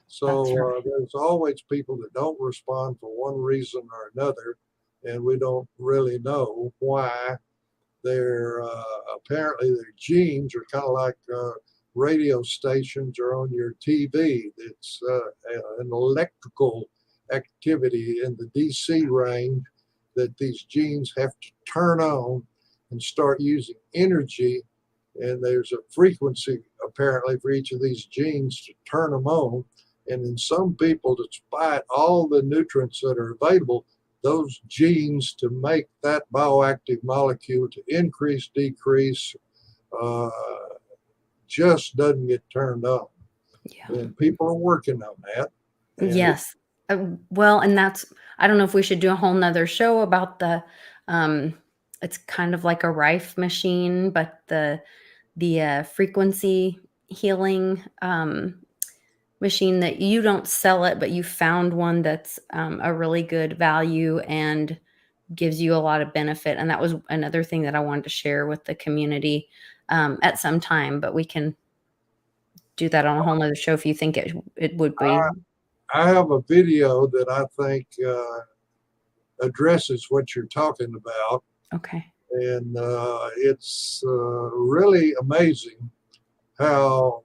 So there's always people that don't respond for one reason or another, and we don't really know why. Apparently their genes are kind of like radio stations are on your TV. It's an electrical activity in the DC range that these genes have to turn on and start using energy And there's a frequency apparently for each of these genes to turn them on. And in some people, despite all the nutrients that are available, those genes to make that bioactive molecule to increase, decrease, just doesn't get turned on. Yeah. And people are working on that. Yes. Well, and that's, I don't know if we should do a whole nother show about um, it's kind of like a Rife machine, but the frequency healing machine that you don't sell it, but you found one that's a really good value and gives you a lot of benefit. And that was another thing that I wanted to share with the community at some time, but we can do that on a whole nother show if you think it would be. I have a video that I think addresses what you're talking about. Okay. And it's really amazing how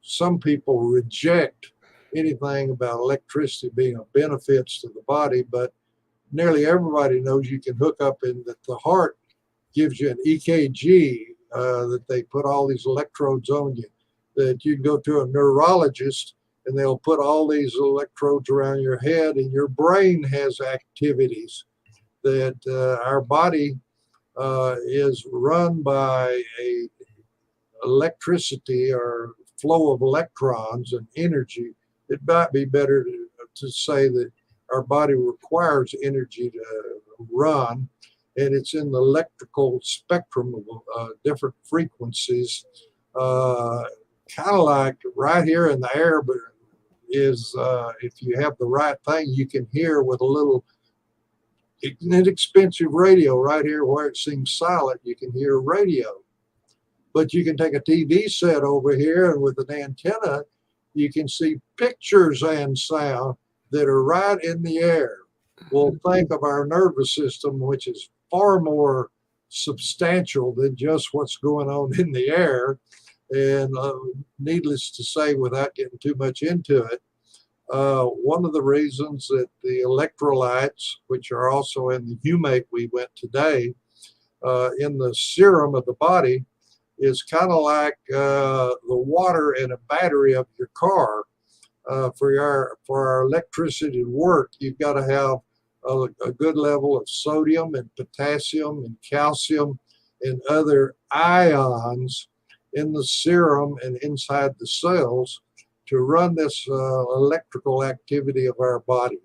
some people reject anything about electricity being of benefits to the body, but nearly everybody knows you can hook up in that the heart gives you an EKG that they put all these electrodes on you, that you can go to a neurologist and they'll put all these electrodes around your head, and your brain has activities that our body is run by a electricity or flow of electrons and energy. It might be better to say that our body requires energy to run, and it's in the electrical spectrum of different frequencies, kind of like right here in the air, but is if you have the right thing, you can hear with a little inexpensive radio right here where it seems silent, you can hear radio. But you can take a TV set over here, and with an antenna, you can see pictures and sound that are right in the air. Well, think of our nervous system, which is far more substantial than just what's going on in the air. And needless to say, without getting too much into it, one of the reasons that the electrolytes, which are also in the humate we went today, in the serum of the body, is kind of like the water in a battery of your car. For our electricity to work, you've got to have a good level of sodium and potassium and calcium and other ions in the serum and inside the cells to run this electrical activity of our body.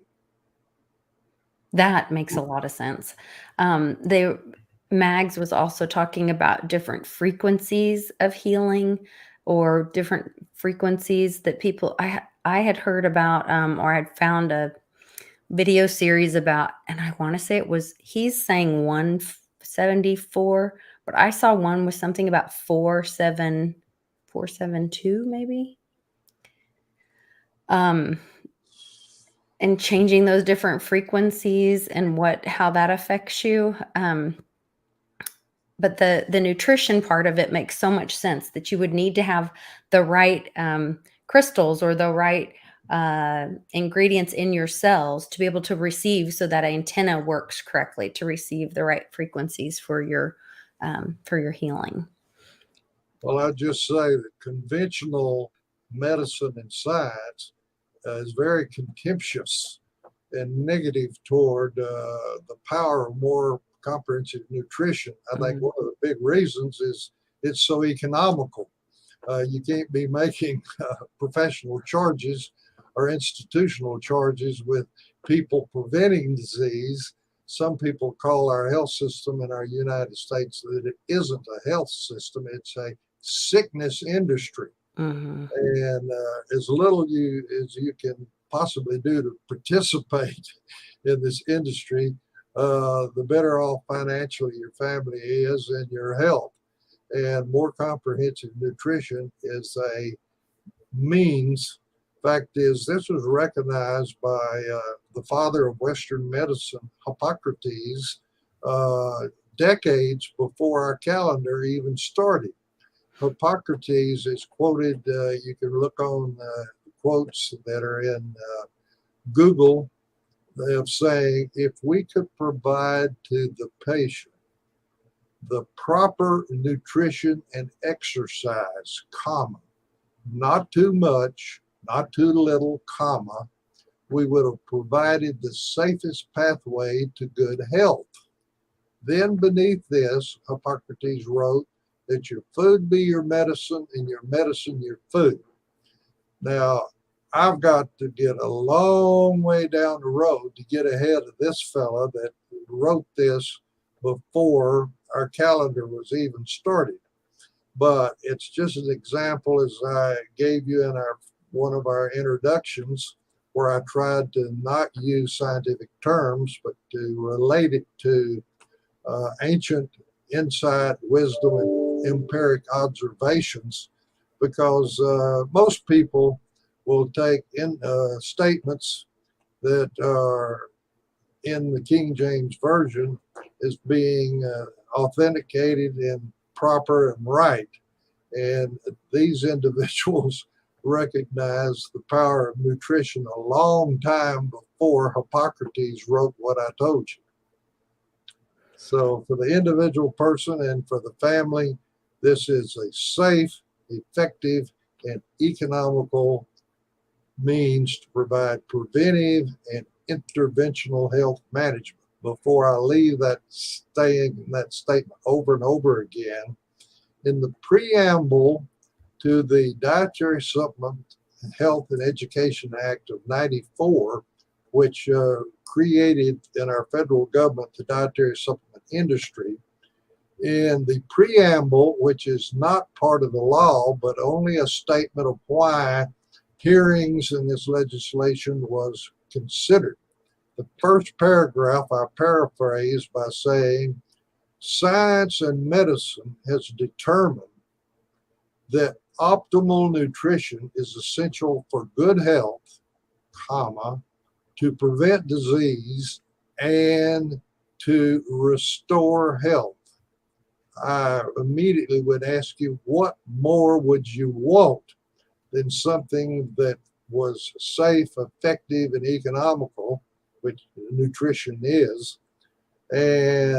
That makes a lot of sense. Mags was also talking about different frequencies of healing or different frequencies that people I had heard about or had found a video series about, and I want to say he's saying 174, but I saw one with something about 472 maybe. And changing those different frequencies and how that affects you. But the nutrition part of it makes so much sense that you would need to have the right crystals or the right ingredients in your cells to be able to receive, so that antenna works correctly to receive the right frequencies for your healing. Well, I'd just say that conventional medicine and science is very contemptuous and negative toward the power of more comprehensive nutrition. I think one of the big reasons is it's so economical. You can't be making professional charges or institutional charges with people preventing disease. Some people call our health system in our United States that it isn't a health system, it's a sickness industry. And as little as you can possibly do to participate in this industry, the better off financially your family is and your health. And more comprehensive nutrition is a means. Fact is, this was recognized by the father of Western medicine, Hippocrates, decades before our calendar even started. Hippocrates is quoted, you can look on quotes that are in Google, of saying, if we could provide to the patient the proper nutrition and exercise, comma, not too much, not too little, comma, we would have provided the safest pathway to good health. Then beneath this, Hippocrates wrote that your food be your medicine and your medicine your food. Now, I've got to get a long way down the road to get ahead of this fella that wrote this before our calendar was even started. But it's just an example, as I gave you in one of our introductions, where I tried to not use scientific terms, but to relate it to ancient insight, wisdom, and empiric observations, because most people will take in statements that are in the King James Version as being authenticated and proper and right. And these individuals recognize the power of nutrition a long time before Hippocrates wrote what I told you. So for the individual person and for the family, this is a safe, effective, and economical means to provide preventive and interventional health management. Before I leave that statement over and over again, in the preamble to the Dietary Supplement Health and Education Act of '94, which created in our federal government the dietary supplement industry, in the preamble, which is not part of the law, but only a statement of why hearings in this legislation was considered. The first paragraph I paraphrase by saying, science and medicine has determined that optimal nutrition is essential for good health, comma, to prevent disease and to restore health. I immediately would ask you, what more would you want than something that was safe, effective, and economical, which nutrition is? And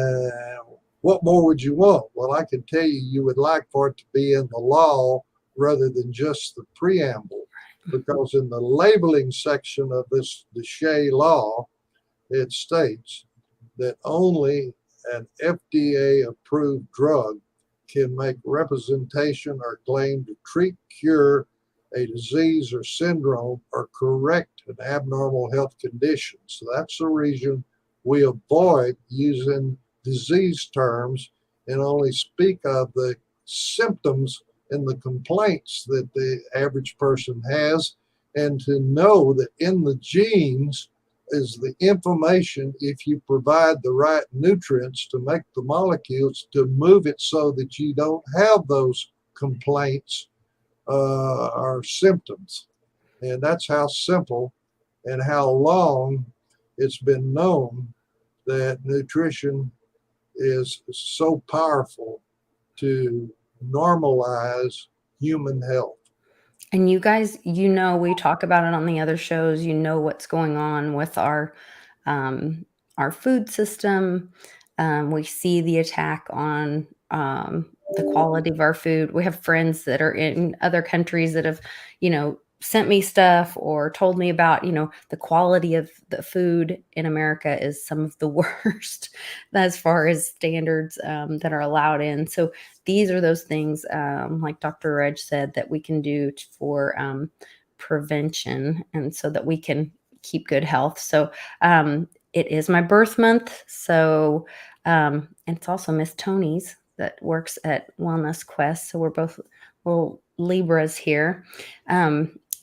what more would you want? Well, I can tell you, you would like for it to be in the law rather than just the preamble, because in the labeling section of this Shea law, it states that only an FDA-approved drug can make representation or claim to treat, cure a disease or syndrome or correct an abnormal health condition. So that's the reason we avoid using disease terms and only speak of the symptoms and the complaints that the average person has, and to know that in the genes is the information, if you provide the right nutrients to make the molecules to move it so that you don't have those complaints or symptoms. And that's how simple and how long it's been known that nutrition is so powerful to normalize human health. And you guys, we talk about it on the other shows. You know what's going on with our food system. We see the attack on the quality of our food. We have friends that are in other countries that have, sent me stuff or told me about, the quality of the food in America is some of the worst as far as standards that are allowed in. So these are those things, like Dr. Reg said, that we can do for prevention, and so that we can keep good health. So it is my birth month. So and it's also Miss Tony's that works at Wellness Quest. So we're both little Libras here.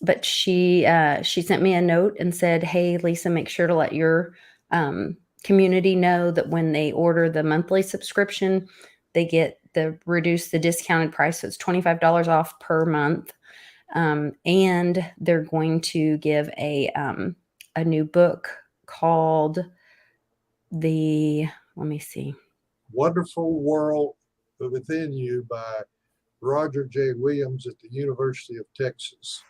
But she sent me a note and said, "Hey, Lisa, make sure to let your community know that when they order the monthly subscription, they get the discounted price. So it's $25 off per month. And they're going to give a new book called let me see. Wonderful World Within You by Roger J. Williams at the University of Texas,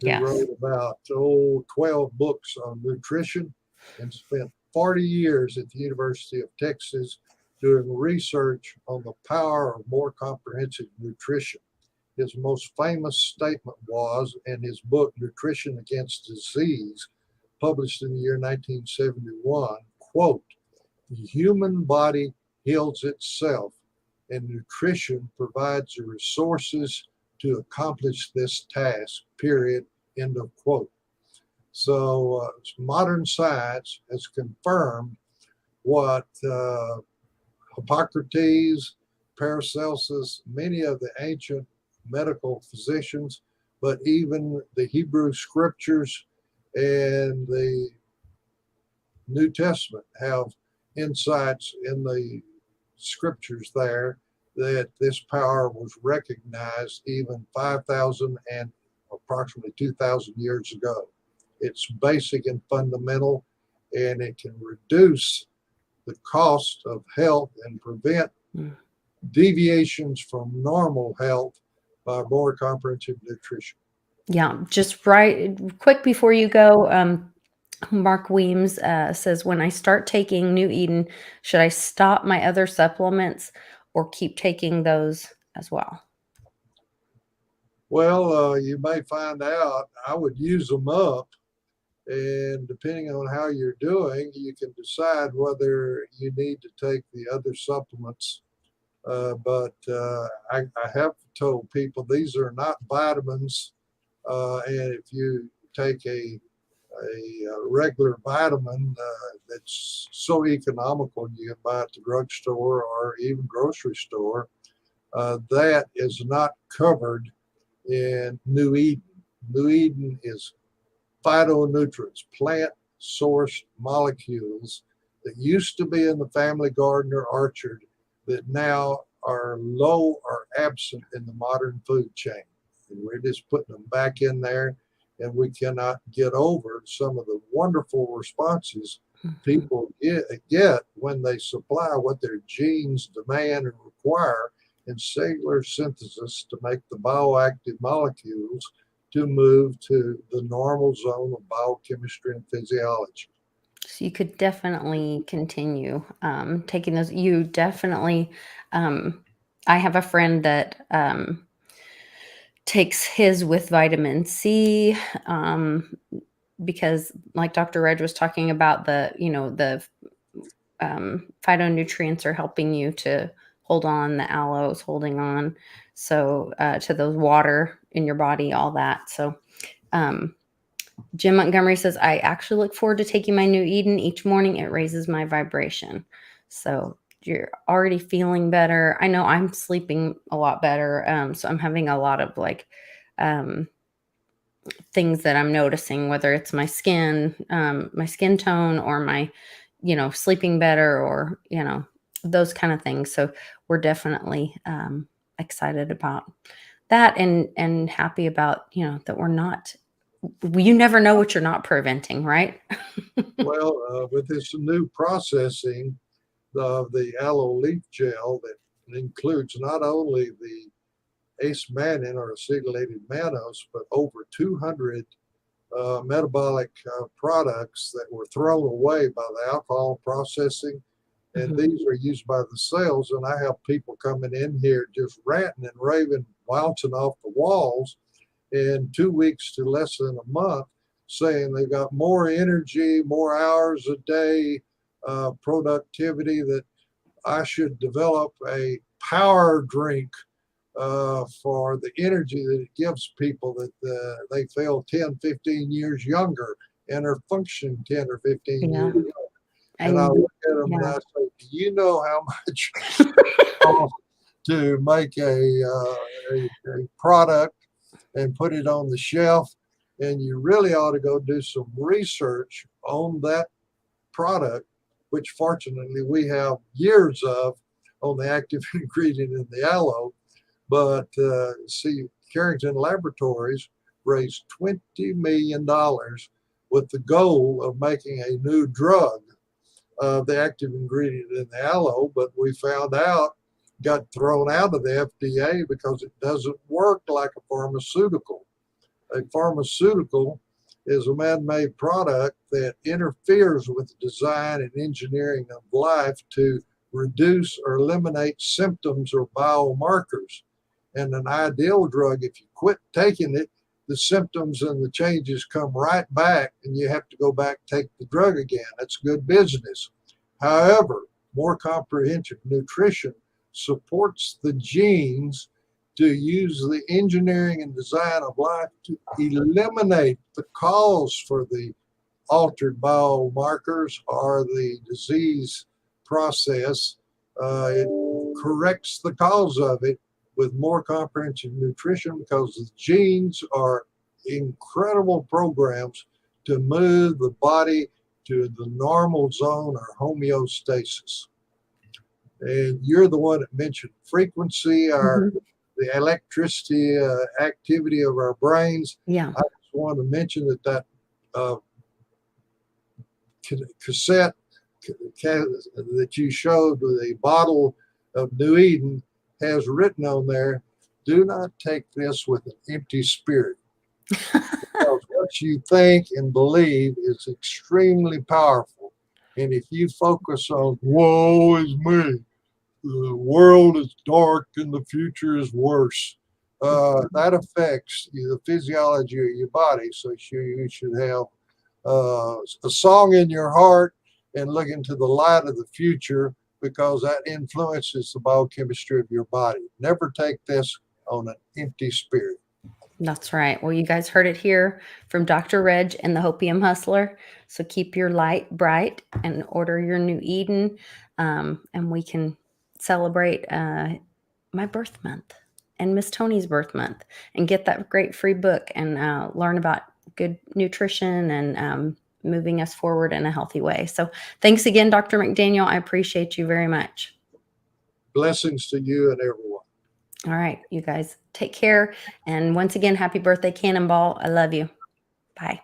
who Yes. wrote about 12 books on nutrition and spent 40 years at the University of Texas doing research on the power of more comprehensive nutrition. His most famous statement was in his book, Nutrition Against Disease, published in the year 1971, quote, "The human body heals itself, and nutrition provides the resources to accomplish this task, period," end of quote. So modern science has confirmed what Hippocrates, Paracelsus, many of the ancient medical physicians, but even the Hebrew scriptures and the New Testament have insights in the scriptures there that this power was recognized even 5,000 and approximately 2,000 years ago. It's basic and fundamental, and it can reduce the cost of health and prevent deviations from normal health by more comprehensive nutrition. Yeah, just right quick before you go, Mark Weems says, when I start taking New Eden, should I stop my other supplements or keep taking those as well? Well, you may find out I would use them up, and depending on how you're doing, you can decide whether you need to take the other supplements. But I have told people these are not vitamins, and if you take a regular vitamin that's so economical, you can buy at the drugstore or even grocery store, that is not covered in New Eden. New Eden is phytonutrients, plant-sourced molecules that used to be in the family garden or orchard that now are low or absent in the modern food chain. And we're just putting them back in there, and we cannot get over some of the wonderful responses people get when they supply what their genes demand and require in cellular synthesis to make the bioactive molecules to move to the normal zone of biochemistry and physiology. So you could definitely continue taking those. You definitely, I have a friend that takes his with vitamin C, because like Dr. Reg was talking about, the phytonutrients are helping you to hold on. The aloe is holding on. So to those water in your body, all that. So Jim Montgomery says, I actually look forward to taking my New Eden each morning. It raises my vibration. So you're already feeling better. I know I'm sleeping a lot better. So I'm having a lot of things that I'm noticing, whether it's my skin tone, or my, sleeping better, or, those kind of things. So we're definitely excited about that, and happy about, that we're not, you never know what you're not preventing, right? Well, with this new processing of the aloe leaf gel that includes not only the ace-mannan or acetylated mannose, but over 200 metabolic products that were thrown away by the alcohol processing. And these are used by the cells. And I have people coming in here just ranting and raving, bouncing off the walls in 2 weeks to less than a month, saying they've got more energy, more hours a day, productivity, that I should develop a power drink for the energy that it gives people, that they feel 10, 15 years younger and are functioning 10 or 15 Yeah. years younger. And I look at them and I say, do you know how much it costs to make a product and put it on the shelf? And you really ought to go do some research on that product, which fortunately we have years of on the active ingredient in the aloe. But see, Carrington Laboratories raised $20 million with the goal of making a new drug of the active ingredient in the aloe, but we found out, got thrown out of the FDA because it doesn't work like a pharmaceutical. A pharmaceutical is a man-made product that interferes with the design and engineering of life to reduce or eliminate symptoms or biomarkers. And an ideal drug, if you quit taking it, the symptoms and the changes come right back and you have to go back and take the drug again. That's good business. However, more comprehensive nutrition supports the genes to use the engineering and design of life to eliminate the cause for the altered biomarkers or the disease process. It corrects the cause of it with more comprehensive nutrition, because the genes are incredible programs to move the body to the normal zone or homeostasis. And you're the one that mentioned frequency, the electricity activity of our brains. Yeah. I just want to mention that cassette that you showed with a bottle of New Eden has written on there, do not take this with an empty spirit. Because what you think and believe is extremely powerful. And if you focus on, woe is me, the world is dark and the future is worse, that affects the physiology of your body. So you should have a song in your heart and look into the light of the future, because that influences the biochemistry of your body. Never take this on an empty spirit. That's right. Well, you guys heard it here from Dr. Reg and the Hopium Hustler. So keep your light bright and order your New Eden. And we can celebrate my birth month and Miss Tony's birth month and get that great free book and learn about good nutrition and moving us forward in a healthy way. So thanks again, Dr. McDaniel. I appreciate you very much. Blessings to you and everyone. All right, you guys take care. And once again, happy birthday, Cannonball. I love you. Bye.